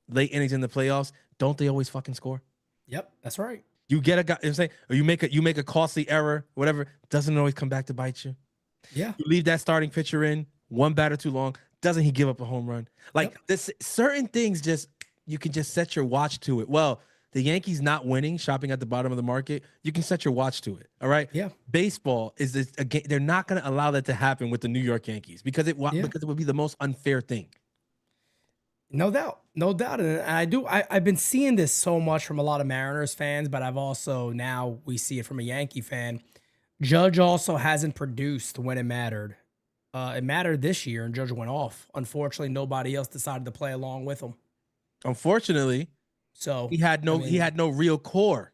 late innings in the playoffs, don't they always fucking score? Yep, that's right. You get a guy, or you make a costly error, whatever, doesn't always come back to bite you. Yeah. You leave that starting pitcher in, one batter too long, doesn't he give up a home run? Like this, certain things just you can just set your watch to it. Well, the Yankees not winning, shopping at the bottom of the market, you can set your watch to it. All right. Yeah. Baseball is this again. They're not going to allow that to happen with the New York Yankees because it would be the most unfair thing. No doubt. No doubt. And I've been seeing this so much from a lot of Mariners fans, but I've also now we see it from a Yankee fan. Judge also hasn't produced when it mattered. It mattered this year, and Judge went off. Unfortunately, nobody else decided to play along with him. Unfortunately, so he had no real core.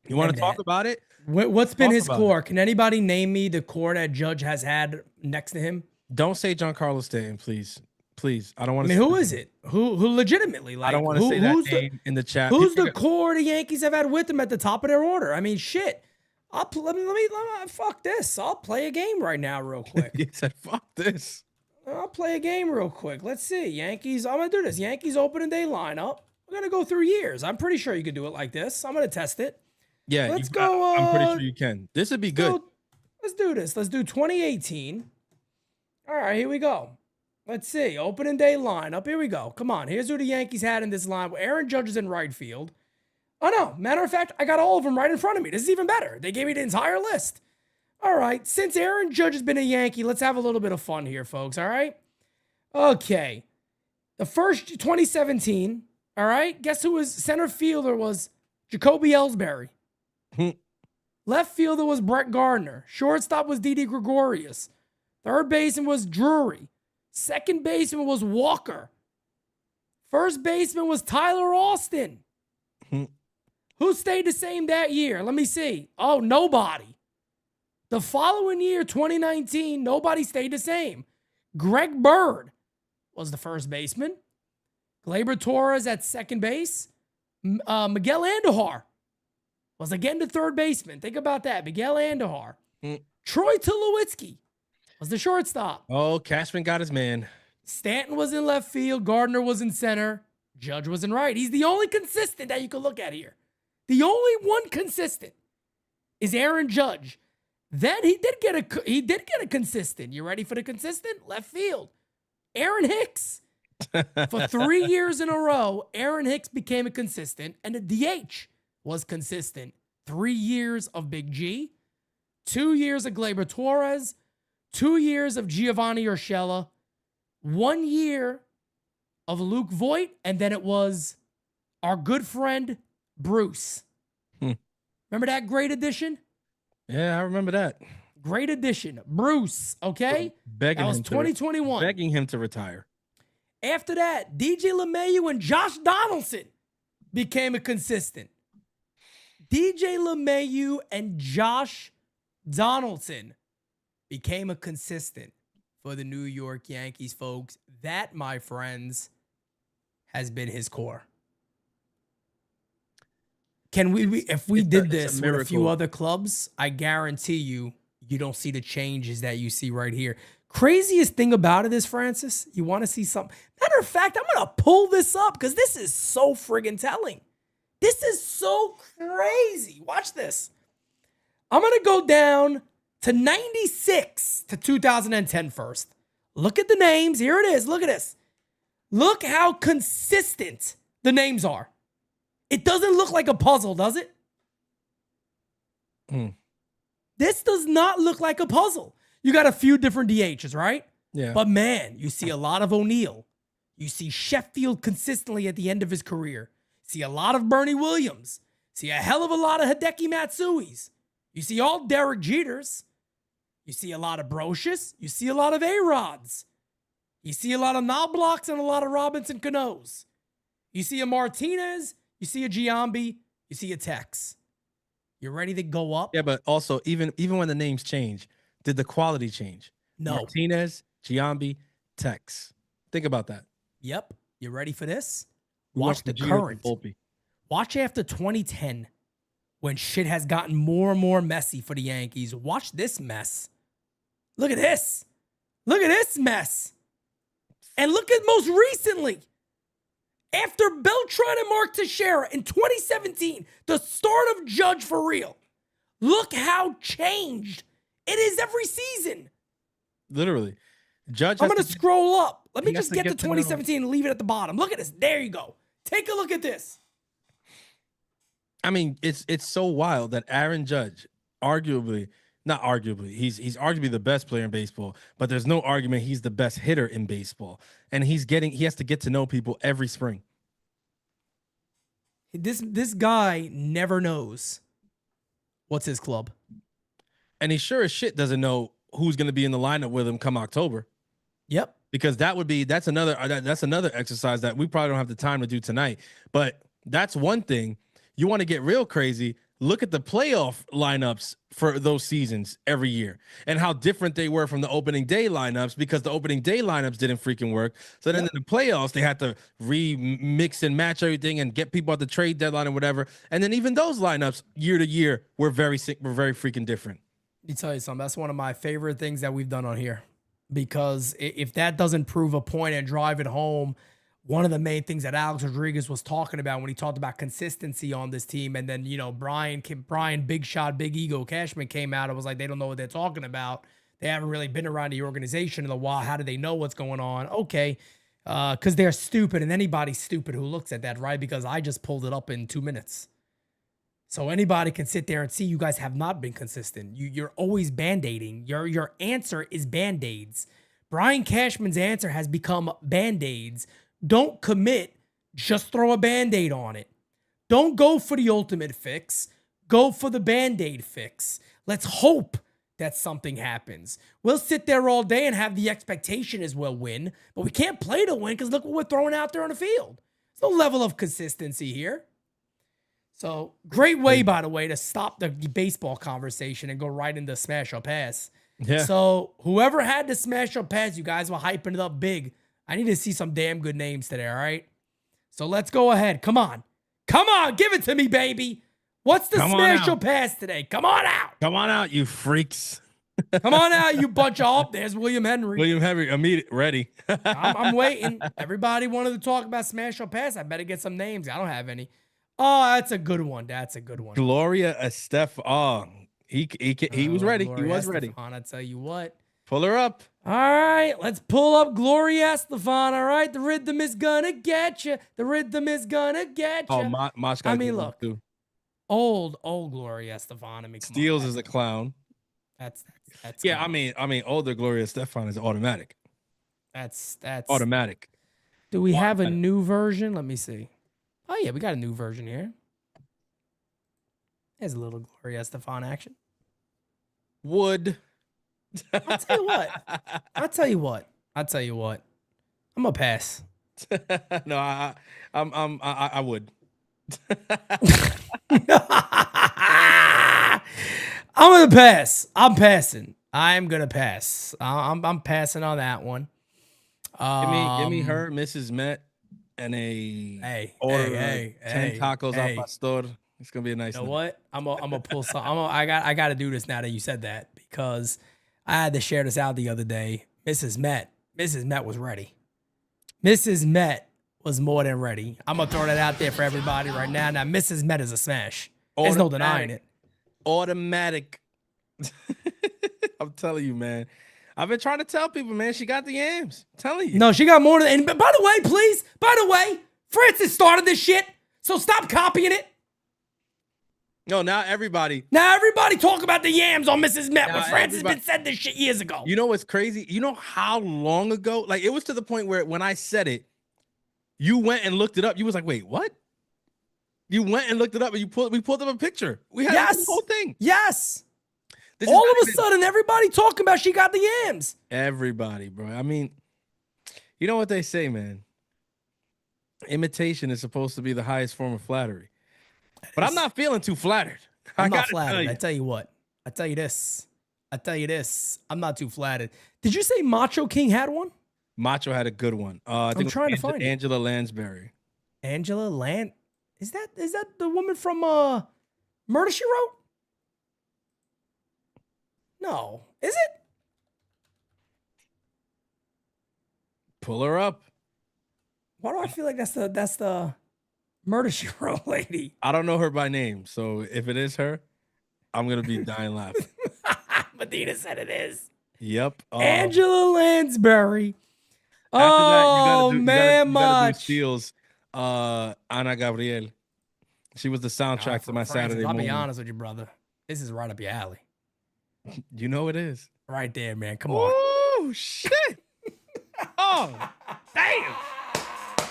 You want to talk about it? What's been his core? Can anybody name me the core that Judge has had next to him? Don't say Giancarlo Stanton, please. Please, I don't want to. I mean, who is it? Who legitimately? Like, I don't want to say that name in the chat. Who's the core the Yankees have had with them at the top of their order? I mean, shit. Let me fuck this. I'll play a game right now, real quick. He said, "Fuck this." I'll play a game real quick. Let's see. Yankees. I'm gonna do this. Yankees opening day lineup. We're gonna go through years. I'm pretty sure you could do it like this. I'm gonna test it. Yeah, let's go. I'm pretty sure you can. This would be good. Let's do this. Let's do 2018. All right, here we go. Let's see. Opening day lineup. Here we go. Come on. Here's who the Yankees had in this line. Aaron Judge is in right field. Oh, no. Matter of fact, I got all of them right in front of me. This is even better. They gave me the entire list. All right. Since Aaron Judge has been a Yankee, let's have a little bit of fun here, folks. All right? Okay. The first 2017, all right? Guess who was center fielder was Jacoby Ellsbury. Left fielder was Brett Gardner. Shortstop was Didi Gregorius. Third baseman was Drury. Second baseman was Walker. First baseman was Tyler Austin. Who stayed the same that year? Let me see. Oh, nobody. The following year, 2019, nobody stayed the same. Greg Bird was the first baseman. Gleyber Torres at second base. Miguel Andujar was again the third baseman. Think about that. Miguel Andujar. Troy Tulowitzki was the shortstop. Oh, Cashman got his man. Stanton was in left field. Gardner was in center. Judge was in right. He's the only consistent that you can look at here. The only one consistent is Aaron Judge. Then he did get a consistent. You ready for the consistent? Left field. Aaron Hicks. For 3 years in a row, Aaron Hicks became a consistent, and the DH was consistent. 3 years of Big G, 2 years of Gleyber Torres, 2 years of Giovanni Urshela, 1 year of Luke Voigt, and then it was our good friend Bruce. Remember that great addition? Yeah, I remember that. Great addition. Bruce, okay? That was 2021. Begging him to retire. After that, DJ LeMahieu and Josh Donaldson became a consistent. DJ LeMahieu and Josh Donaldson became a consistent for the New York Yankees, folks. That, my friends, has been his core. Can we if we did this with a few other clubs, I guarantee you don't see the changes that you see right here. Craziest thing about it is, Francis, you want to see something. Matter of fact, I'm going to pull this up because this is so friggin' telling. This is so crazy. Watch this. I'm going to go down to 96 to 2010 first. Look at the names. Here it is. Look at this. Look how consistent the names are. It doesn't look like a puzzle, does it? This does not look like a puzzle. You got a few different DHs, right? Yeah. But man, you see a lot of O'Neill. You see Sheffield consistently at the end of his career. See a lot of Bernie Williams. See a hell of a lot of Hideki Matsuis. You see all Derek Jeters. You see a lot of Brocious. You see a lot of A-Rods. You see a lot of Knobblocks and a lot of Robinson Canoes. You see a Martinez. You see a Giambi. You see a Tex. You ready to go up? Yeah, but also even when the names change, did the quality change? No. Martinez, Giambi, Tex. Think about that. Yep. You ready for this? We Watch the went from current. Gio to Volpe. Watch after 2010 when shit has gotten more and more messy for the Yankees. Watch this mess. Look at this. Look at this mess. And look at most recently. After Beltran and Mark Teixeira in 2017, the start of Judge for real. Look how changed it is every season. Literally. Judge. I'm going to scroll up. Let me has just to get to get to know. 2017 and leave it at the bottom. Look at this. There you go. Take a look at this. I mean, it's so wild that Aaron Judge, not arguably, he's arguably the best player in baseball, but there's no argument he's the best hitter in baseball. And he has to get to know people every spring. This guy never knows what's his club. And he sure as shit doesn't know who's going to be in the lineup with him come October. Yep. Because that's another exercise that we probably don't have the time to do tonight. But that's one thing. You want to get real crazy, look at the playoff lineups for those seasons every year and how different they were from the opening day lineups, because the opening day lineups didn't freaking work. So then in the playoffs, they had to remix and match everything and get people at the trade deadline and whatever. And then even those lineups year to year were very freaking different. Let me tell you something. That's one of my favorite things that we've done on here, because if that doesn't prove a point and drive it home, one of the main things that Alex Rodriguez was talking about when he talked about consistency on this team, and then, Brian, big shot, big ego Cashman came out and was like, they don't know what they're talking about. They haven't really been around the organization in a while. How do they know what's going on? Okay, because they're stupid, and anybody's stupid who looks at that, right? Because I just pulled it up in 2 minutes. So anybody can sit there and see you guys have not been consistent. You're always band-aiding. Your answer is band-aids. Brian Cashman's answer has become band-aids. Don't commit, just throw a Band-Aid on it. Don't go for the ultimate fix. Go for the Band-Aid fix. Let's hope that something happens. We'll sit there all day and have the expectation is we'll win, but we can't play to win because look what we're throwing out there on the field. There's no level of consistency here. So, great way, by the way, to stop the baseball conversation and go right into smash or pass. Yeah. So, whoever had the smash or pass, you guys were hyping it up big. I need to see some damn good names today, all right? So let's go ahead. Come on. Come on. Give it to me, baby. What's the smash or pass today? Come on out. Come on out, you freaks. Come on out, you bunch of up. There's William Henry. William Henry, immediate, ready. I'm waiting. Everybody wanted to talk about smash or pass. I better get some names. I don't have any. Oh, that's a good one. That's a good one. Gloria Estefan. Oh, he was ready. Gloria He was ready. Estefan, I tell you what. Pull her up. All right, let's pull up Gloria Estefan. All right, the rhythm is gonna get you. The rhythm is gonna get you. Oh, Mosh. I mean, look, old Gloria Estefan. I mean, Steals is a clown. That's yeah. I mean, older Gloria Estefan is automatic. That's automatic. Do we have a new version? Let me see. Oh yeah, we got a new version here. There's a little Gloria Estefan action. Would. I'll tell you what. I'm gonna pass. No, I would. I'm gonna pass. I'm passing. I'm gonna pass. I'm passing on that one. Give me her, Mrs. Met, and a order 10 tacos al pastor. It's gonna be a nice. You know what? I'm gonna pull some. I got to do this now that you said that, because I had to share this out the other day. Mrs. Met was ready. Mrs. Met was more than ready. I'm gonna throw that out there for everybody right now. Now, Mrs. Met is a smash. There's no denying it. Automatic. I'm telling you, man. I've been trying to tell people, man. She got the yams. I'm telling you. No, she got more than. And by the way, please. By the way, Francis started this shit, so stop copying it. No, now everybody talk about the yams on Mrs. Met when Francis been said this shit years ago. You know what's crazy? You know how long ago? Like, it was to the point where when I said it, you went and looked it up. You was like, wait, what? You went and looked it up and we pulled up a picture. We had the whole thing. Yes. All of a sudden, everybody talking about she got the yams. Everybody, bro. I mean, you know what they say, man. Imitation is supposed to be the highest form of flattery. But I'm not feeling too flattered. I'm not flattered. I tell you what. I tell you this. I'm not too flattered. Did you say Macho King had one? Macho had a good one. I think I'm trying to find Angela Lansbury. Angela Land. Is that the woman from Murder, She Wrote? No. Is it? Pull her up. Why do I feel like that's the Murder She Wrote lady? I don't know her by name, so if it is her, I'm gonna be dying laughing. Medina said it is. Yep. Angela Lansbury. After that, Oh, man, you gotta do much. Steele's Ana Gabriel. She was the soundtrack to my Saturday I'll morning. be honest with you, brother. This is right up your alley. You know it is. Right there, man. Come on. Oh shit! Oh, damn!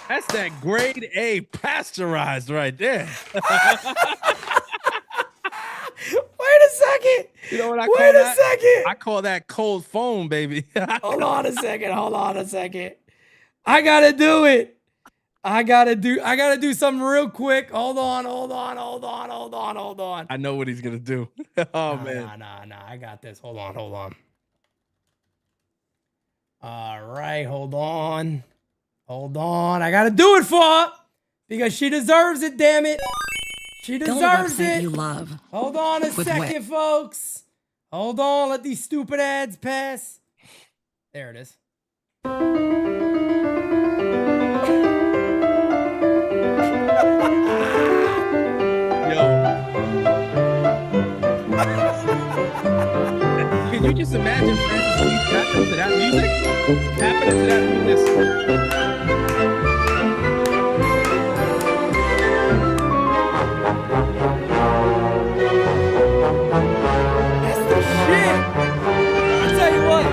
That's that grade A pasteurized right there. Wait a second. You know what I Wait call a that? second. I call that cold foam, baby. Hold on a second. Hold on a second. I gotta do it. I gotta do something real quick. Hold on. I know what he's gonna do. Oh man. Nah. I got this. Hold on. All right, hold on. I gotta do it for her because she deserves it, damn it. She Build a deserves website it. you love. Hold on a With second, Wix. folks. Hold on, let these stupid ads pass. There it is. Can you just imagine Francis Lee tapping into that music? Tapping into that music. That's the shit. I tell you what,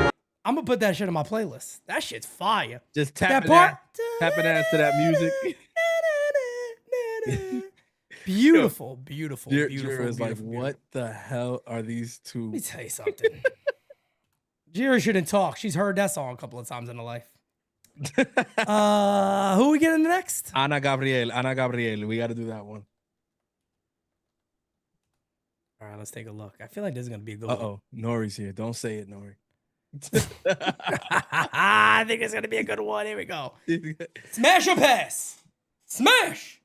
I'm gonna put that shit on my playlist. That shit's fire. Just That tapping part. tapping that to that music. Beautiful. Jira is like, what the hell are these two? Let me tell you something. Jira shouldn't talk. She's heard that song a couple of times in her life. Who we getting next? Ana Gabriel. We got to do that one. All right, let's take a look. I feel like this is gonna be a good one. Uh-oh. Nori's here. Don't say it, Nori. I think it's gonna be a good one. Here we go. Smash or pass? Smash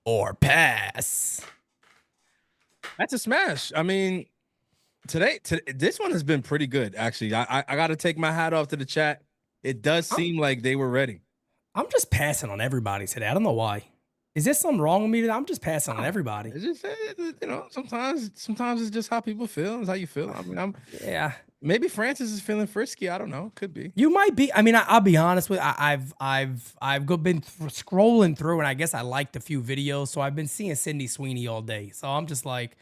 or pass? That's a smash. I mean, today this one has been pretty good, actually. I got to take my hat off to the chat. It does seem like they were ready. I'm just passing on everybody today. I don't know why. Is there something wrong with me today? I'm just passing on everybody. It's just, sometimes it's just how people feel. It's how you feel. I mean, Yeah. maybe Francis is feeling frisky. I don't know. Could be. You might be. I mean, I'll be honest with you. I've been scrolling through, and I guess I liked a few videos. So I've been seeing Sydney Sweeney all day. So I'm just like,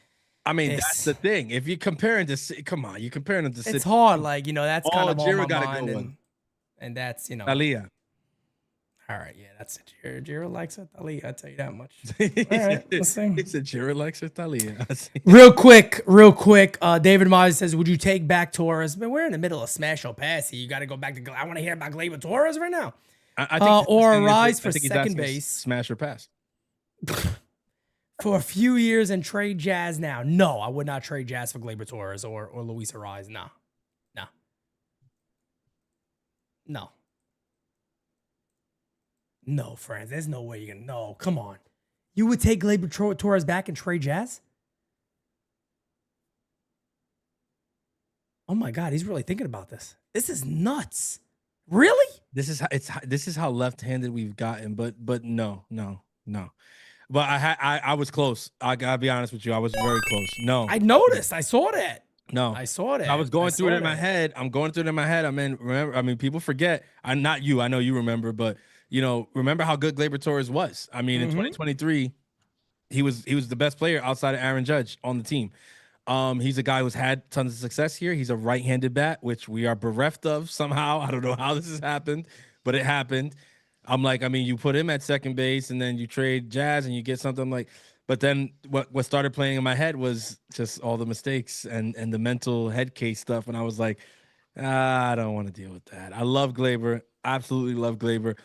I mean, that's the thing. If you're comparing to, come on, you're comparing them to. It's hard. Like, that's kind of on Jira my got a mind, good one. and that's Aaliyah. All right, yeah, that's it. Jira likes it. Aaliyah, I tell you that much. He All right, let's see. said Jira likes her Thalia. Real quick. David Myers says, "Would you take back Torres?" Man, we're in the middle of smash or pass here. You got to go back to. I want to hear about Gleyber Torres right now. I think or the thing is, rise I for think he's second asking base. Smash or pass. For a few years and trade Jazz now. No, I would not trade Jazz for Gleyber Torres or Luis Ariz. No, friends. There's no way you're gonna. No, come on. You would take Gleyber Torres back and trade Jazz? Oh my God, he's really thinking about this. This is nuts. Really? This is how left-handed we've gotten, but no. But I was close. I gotta be honest with you. I was very close. No. I noticed. I saw that. No. I saw that. I was going through it in my that. head. I'm going through it in my head. People forget. I'm not you. I know you remember, but remember how good Gleyber Torres was. I mean, in 2023, he was the best player outside of Aaron Judge on the team. He's a guy who's had tons of success here. He's a right-handed bat, which we are bereft of somehow. I don't know how this has happened, but it happened. I'm like, I mean, you put him at second base and then you trade Jazz and you get something like, but then what started playing in my head was just all the mistakes and the mental head case stuff. And I was like, I don't want to deal with that. I love Gleyber. Absolutely love Gleyber.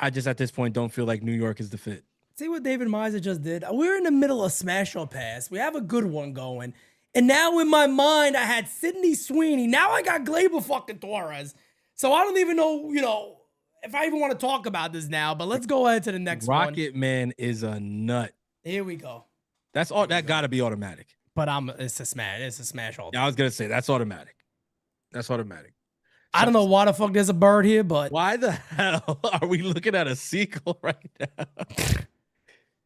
I just, at this point, don't feel like New York is the fit. See what David Mizer just did? We're in the middle of smash or pass. We have a good one going. And now in my mind, I had Sydney Sweeney. Now I got Gleyber fucking Torres. So I don't even know, if I even want to talk about this now. But let's go ahead to the next one. Rocket Man is a nut. Here we go. That's all. That got to be automatic. But it's a smash. It's a smash all day. Yeah, I was gonna say that's automatic. That's automatic. I don't know why the fuck there's a bird here, but Why the hell are we looking at a sequel right now?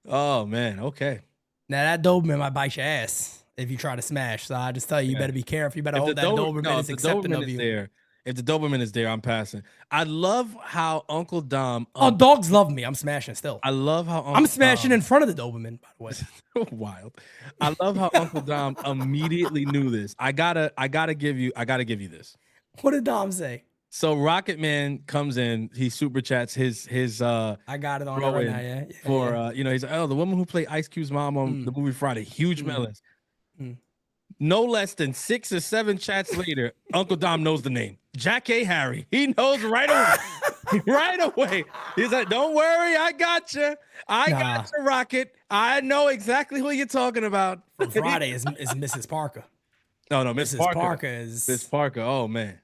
Oh man, okay. now that Doberman might bite your ass if you try to smash. So I just tell you, you better be careful. You better hope that Doberman is accepting of you. If the Doberman is there, I'm passing. I love how Uncle Dom. Oh, dogs love me. I'm smashing still. I love how I'm smashing in front of the Doberman, by the way. Wild. I love how Uncle Dom immediately knew this. I gotta give you this. What did Dom say? So Rocket Man comes in, he super chats his I got it on right now, yeah. For he's like, oh, the woman who played Ice Cube's mom on the movie Friday, huge melons. No less than 6 or 7 chats later, Uncle Dom knows the name. Jack A. Harry. He knows right away. Right away. He's like, don't worry, I got you. I got you, Rocket. I know exactly who you're talking about. From Friday is Mrs. Parker. Oh, no, Mrs. Parker is Miss Parker. Oh, man.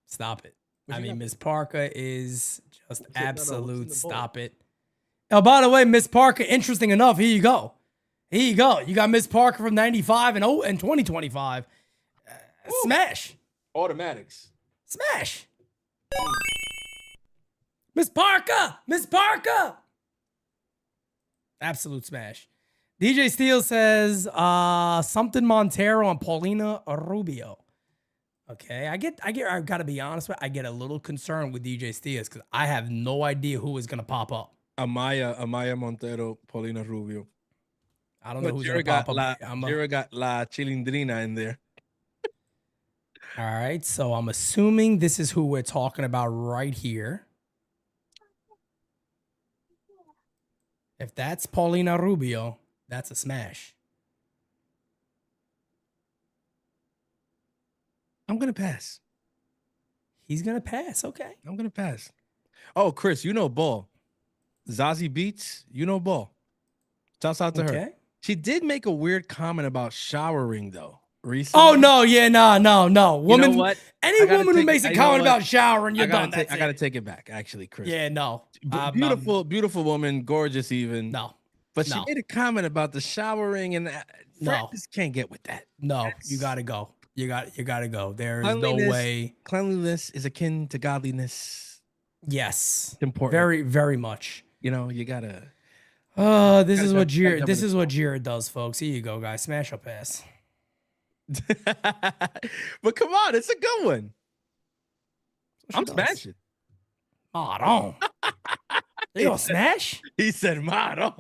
Stop it. I mean, Miss Parker is just absolute stop it. Oh, by the way, Miss Parker, interesting enough, here you go. Here you go. You got Miss Parker from 95 and 2025. Smash. Automatics. Smash. Miss Parker. Miss Parker. Absolute smash. DJ Steele says something Montero and Paulina Rubio. Okay, I gotta be honest with you, I get a little concerned with DJ Steele because I have no idea who is gonna pop up. Amaya Montero, Paulina Rubio. I don't know who's gonna pop up. Jira got La Chilindrina in there. All right, so I'm assuming this is who we're talking about right here. If that's Paulina Rubio, that's a smash. I'm gonna pass. He's gonna pass. Okay. I'm gonna pass. Oh, Chris, you know ball. Zazie Beats, you know ball. Shouts out to her. She did make a weird comment about showering though. Recently. Oh no, yeah, no. Woman, you know what? Any woman who makes a comment about showering, you're done. I gotta take it back, actually, Chris. Yeah, no. Beautiful woman, gorgeous even. No. But she made a comment about the showering, and Francis can't get with that. No, you gotta go. You gotta go. There's no way. Cleanliness is akin to godliness. Yes. It's important. Very, very much. You know, you gotta. This is what Jira does, folks. Here you go, guys. Smash or pass. But come on, it's a good one. I'm smashing. Maron. You gonna smash? He said Maron.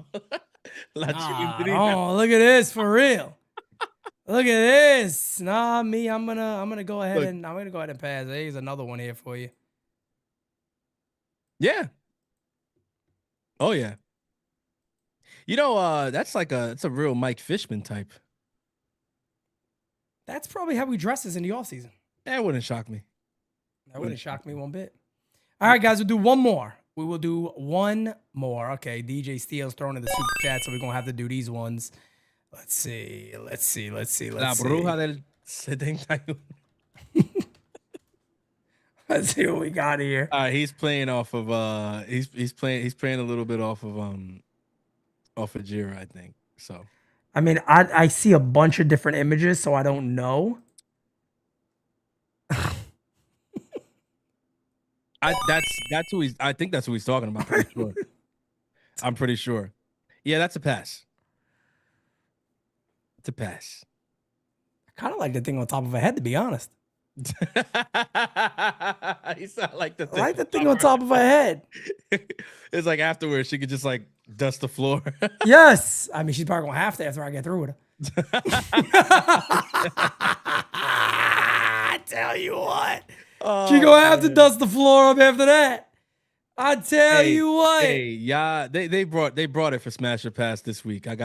Oh, look at this for real. Look at this. Nah, me. I'm gonna go ahead and pass. Here's another one here for you. Yeah. Oh yeah. You know, that's it's a real Mike Fishman type. That's probably how he dresses in the offseason. That wouldn't shock me. That wouldn't shock me one bit. All right, guys, we'll do one more. We will do one more. Okay, DJ Steele's throwing in the super chat, so we're gonna have to do these ones. Let's see. La bruja del 71. Let's see what we got here. He's playing off of he's playing a little bit off of Jira, I think. So I mean, I see a bunch of different images, so I don't know. I think that's who he's talking about. Pretty sure. I'm pretty sure. Yeah, that's a pass. It's a pass. I kind of like the thing on top of her head, to be honest. You sound like the thing. I like the thing on top of her head. It's like afterwards, she could just like dust the floor. Yes. I mean, she's probably going to have to after I get through with her. I tell you what. She going to have to dust the floor up after that. I tell you what. Hey, yeah, they brought it for Smash or Pass this week. I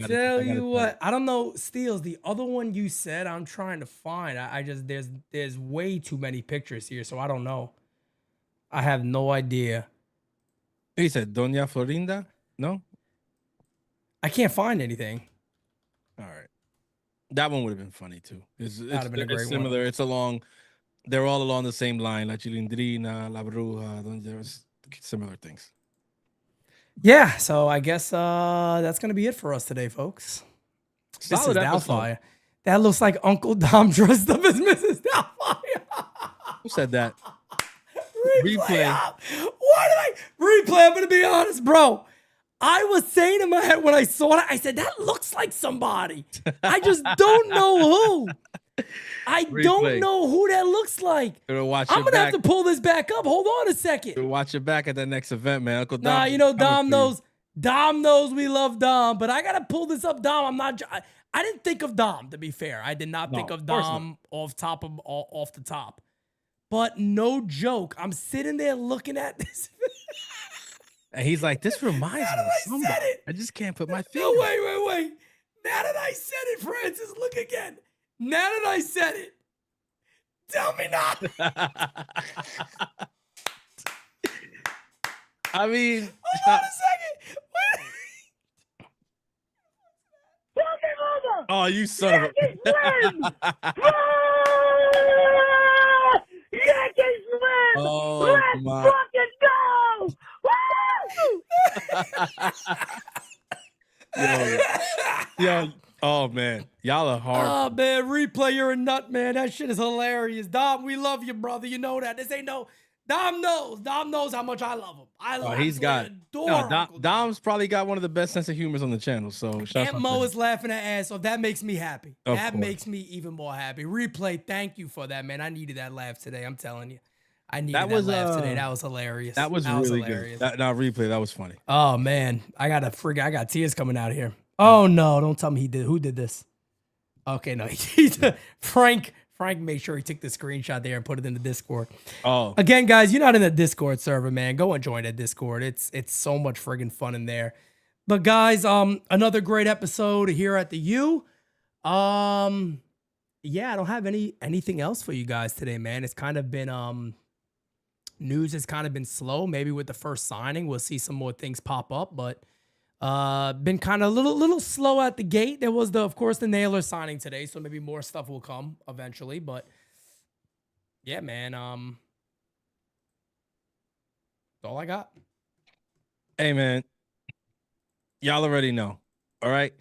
tell you what. I don't know, Steels, the other one you said I'm trying to find. I just there's way too many pictures here, so I don't know. I have no idea. He said Doña Florinda? No? I can't find anything. All right. That one would have been funny too. It's similar. One. It's they're all along the same line. La Chilindrina, La Bruja, there's similar things. Yeah, so I guess that's gonna be it for us today, folks. Solid Mrs. Doubtfire. That looks like Uncle Dom dressed up as Mrs. Doubtfire. Who said that? Replay up. Why did I replay? I'm gonna be honest, bro. I was saying in my head when I saw it, I said that looks like somebody. I just don't know who. I don't Replay. know who that looks like. Watch I'm your gonna have back. to pull this back up. Hold on a second. Watch your back at that next event, man. Uncle Dom. Nah, you know coming Dom for you. knows. Dom knows we love Dom, but I gotta pull this up. Dom, I'm not. I didn't think of Dom. To be fair, I did not think No, of of course Dom off the top. But no joke, I'm sitting there looking at this. And he's like, this reminds me Now of that I said somebody. it. I just can't put my No, finger. wait. Now that I said it, Francis, look again. Now that I said it, tell me not. I mean, Hold on a second. Wait. oh, you son of a. Yankees win! Oh, Let's my. fucking go! Yo, oh man, y'all are hard. Oh man, replay, you're a nut, man. That shit is hilarious. Dom, we love you, brother. You know that. This ain't no. Dom knows how much I love him. I love. He's got. Adore No, Uncle Dom's probably got one of the best sense of humors on the channel. So shout Aunt out Mo to is laughing her ass off. That makes me happy. Of That course. makes me even more happy. Replay, thank you for that, man. I needed that laugh today. I'm telling you. I needed that, was, laugh today. That was hilarious. That was really hilarious. good. That replay, that was funny. Oh man, I got tears coming out here. Oh no, don't tell me he did. Who did this? Okay, no, Frank made sure he took the screenshot there and put it in the Discord. Oh, Again, guys, you're not in the Discord server, man. Go and join that Discord. It's so much friggin' fun in there. But guys, another great episode here at the U. Yeah, I don't have anything else for you guys today, man. It's kind of been news has kind of been slow. Maybe with the first signing, we'll see some more things pop up, but been kind of a little slow at the gate. There was of course the Naylor signing today, so maybe more stuff will come eventually. But yeah, man, that's all I got. hey man, y'all already know. All right,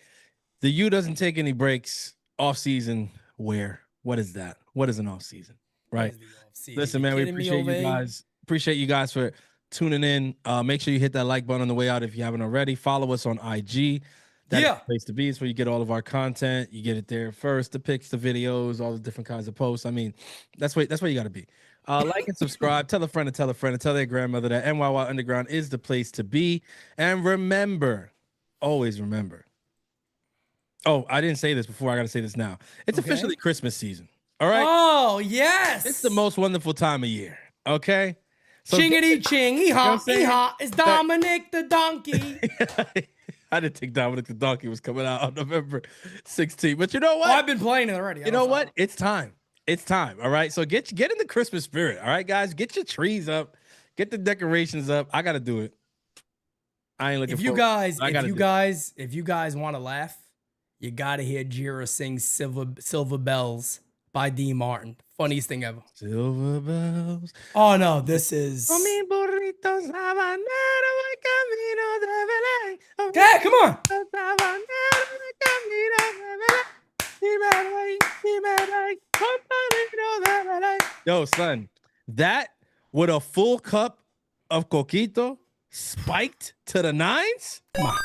the U doesn't take any breaks off season. Where? What is that? What is an off season? Right. Listen, man, we appreciate you guys. Appreciate you guys for tuning in. Make sure you hit that like button on the way out if you haven't already. Follow us on IG. That's the place to be. It's where you get all of our content. You get it there first, the pics, the videos, all the different kinds of posts. I mean, that's where you got to be. Like and subscribe. Tell a friend to tell a friend and tell their grandmother that NYY Underground is the place to be. And remember, always remember. Oh, I didn't say this before. I got to say this now. It's officially Christmas season. All right. Oh yes, It's the most wonderful time of year. Okay. So chingity ching, what I'm saying? It's Dominic the donkey. I didn't think Dominic the Donkey was coming out on November 16th. But you know what? Oh, I've been playing it already. You know what? It's time. It's time. All right. So get in the Christmas spirit. All right, guys. Get your trees up. Get the decorations up. I gotta do it. I ain't looking If for you guys, I gotta if you guys want to laugh, you gotta hear Jira sing Silver Bells by D. Martin. Funniest thing ever. Silver bells. Oh no, this is. Mi burrito sabanero voy camino de Belén. Okay, come on. Sabanero voy camino de Belén. Yo, son, that with a full cup of coquito spiked to the nines? Come on.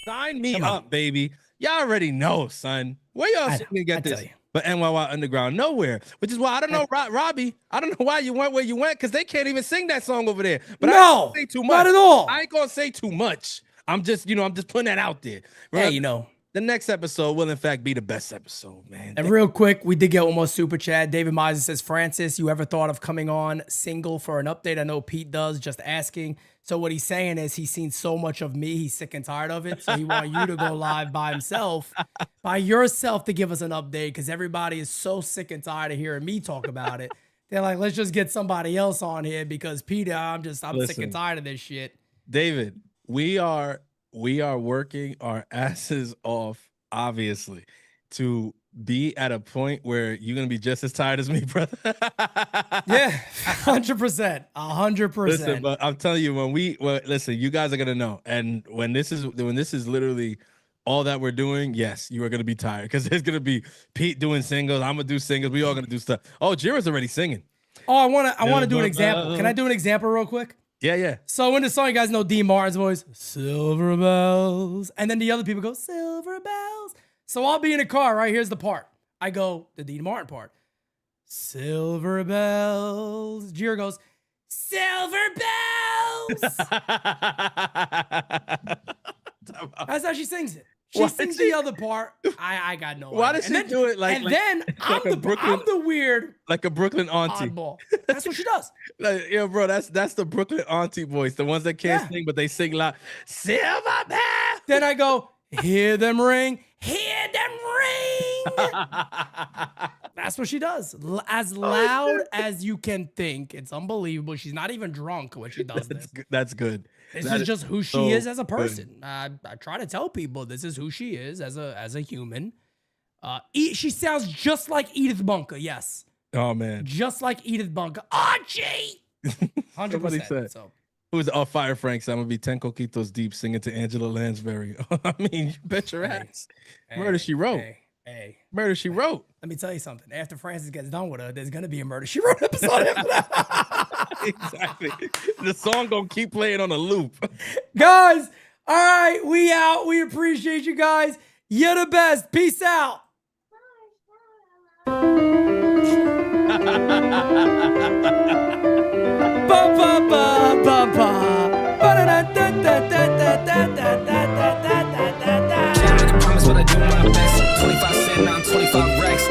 Sign me up, baby. Y'all already know, son. Where y'all gonna get this? But NYY Underground, nowhere. Which is why I don't know, Robbie. I don't know why you went where you went, because they can't even sing that song over there. But I ain't gonna say too much. Not at all. I ain't gonna say too much. I'm just putting that out there. Hey, you know. The next episode will, in fact, be the best episode, man. And real quick, we did get one more super chat. David Miser says, Francis, you ever thought of coming on single for an update? I know Pete does, just asking. So what he's saying is he's seen so much of me, he's sick and tired of it. So he wants you to go live by yourself to give us an update, because everybody is so sick and tired of hearing me talk about it. They're like, let's just get somebody else on here, because Peter, I'm sick and tired of this shit. David, we are working our asses off, obviously, to be at a point where you're gonna be just as tired as me, brother. Yeah, 100%, 100%. Listen, but I'm telling you, listen, you guys are gonna know, and when this is literally all that we're doing, yes, you are gonna be tired, because there's gonna be Pete doing singles, I'm gonna do singles, we all gonna do stuff. Oh, Jira's already singing. Oh, I want to do an example. Can I do an example real quick? Yeah. So in the song, you guys know Dean Martin's voice, silver bells. And then the other people go, silver bells. So I'll be in a car, right? Here's the part. I go, the Dean Martin part. Silver bells. Jira goes, silver bells. That's how she sings it. She sings the other part. I got no Why idea. does she do it like? And then I'm the weird, like a Brooklyn auntie. oddball. That's what she does. Like, yo, bro, that's the Brooklyn auntie voice. The ones that can't sing, but they sing loud. Silver bell. Then I go, hear them ring, hear them ring. That's what she does. As loud as you can think. It's unbelievable. She's not even drunk when she does this. That's good. This is just who she is as a person. I try to tell people this is who she is as a human. She sounds just like Edith Bunker. Yes. Oh man. Just like Edith Bunker. Archie. 100%. Somebody said. So. Who's Fire Frank? I'm gonna be 10 coquitos deep singing to Angela Lansbury. I mean, you bet your ass. Murder She Wrote. Hey. Murder She Wrote. Let me tell you something. After Francis gets done with her, there's gonna be a Murder She Wrote episode after that. Exactly. The song gonna keep playing on a loop. Guys, all right, we out. We appreciate you guys. You're the best. Peace out. Can't make a promise, but I do my best. 25 cent, now I'm 25 racks.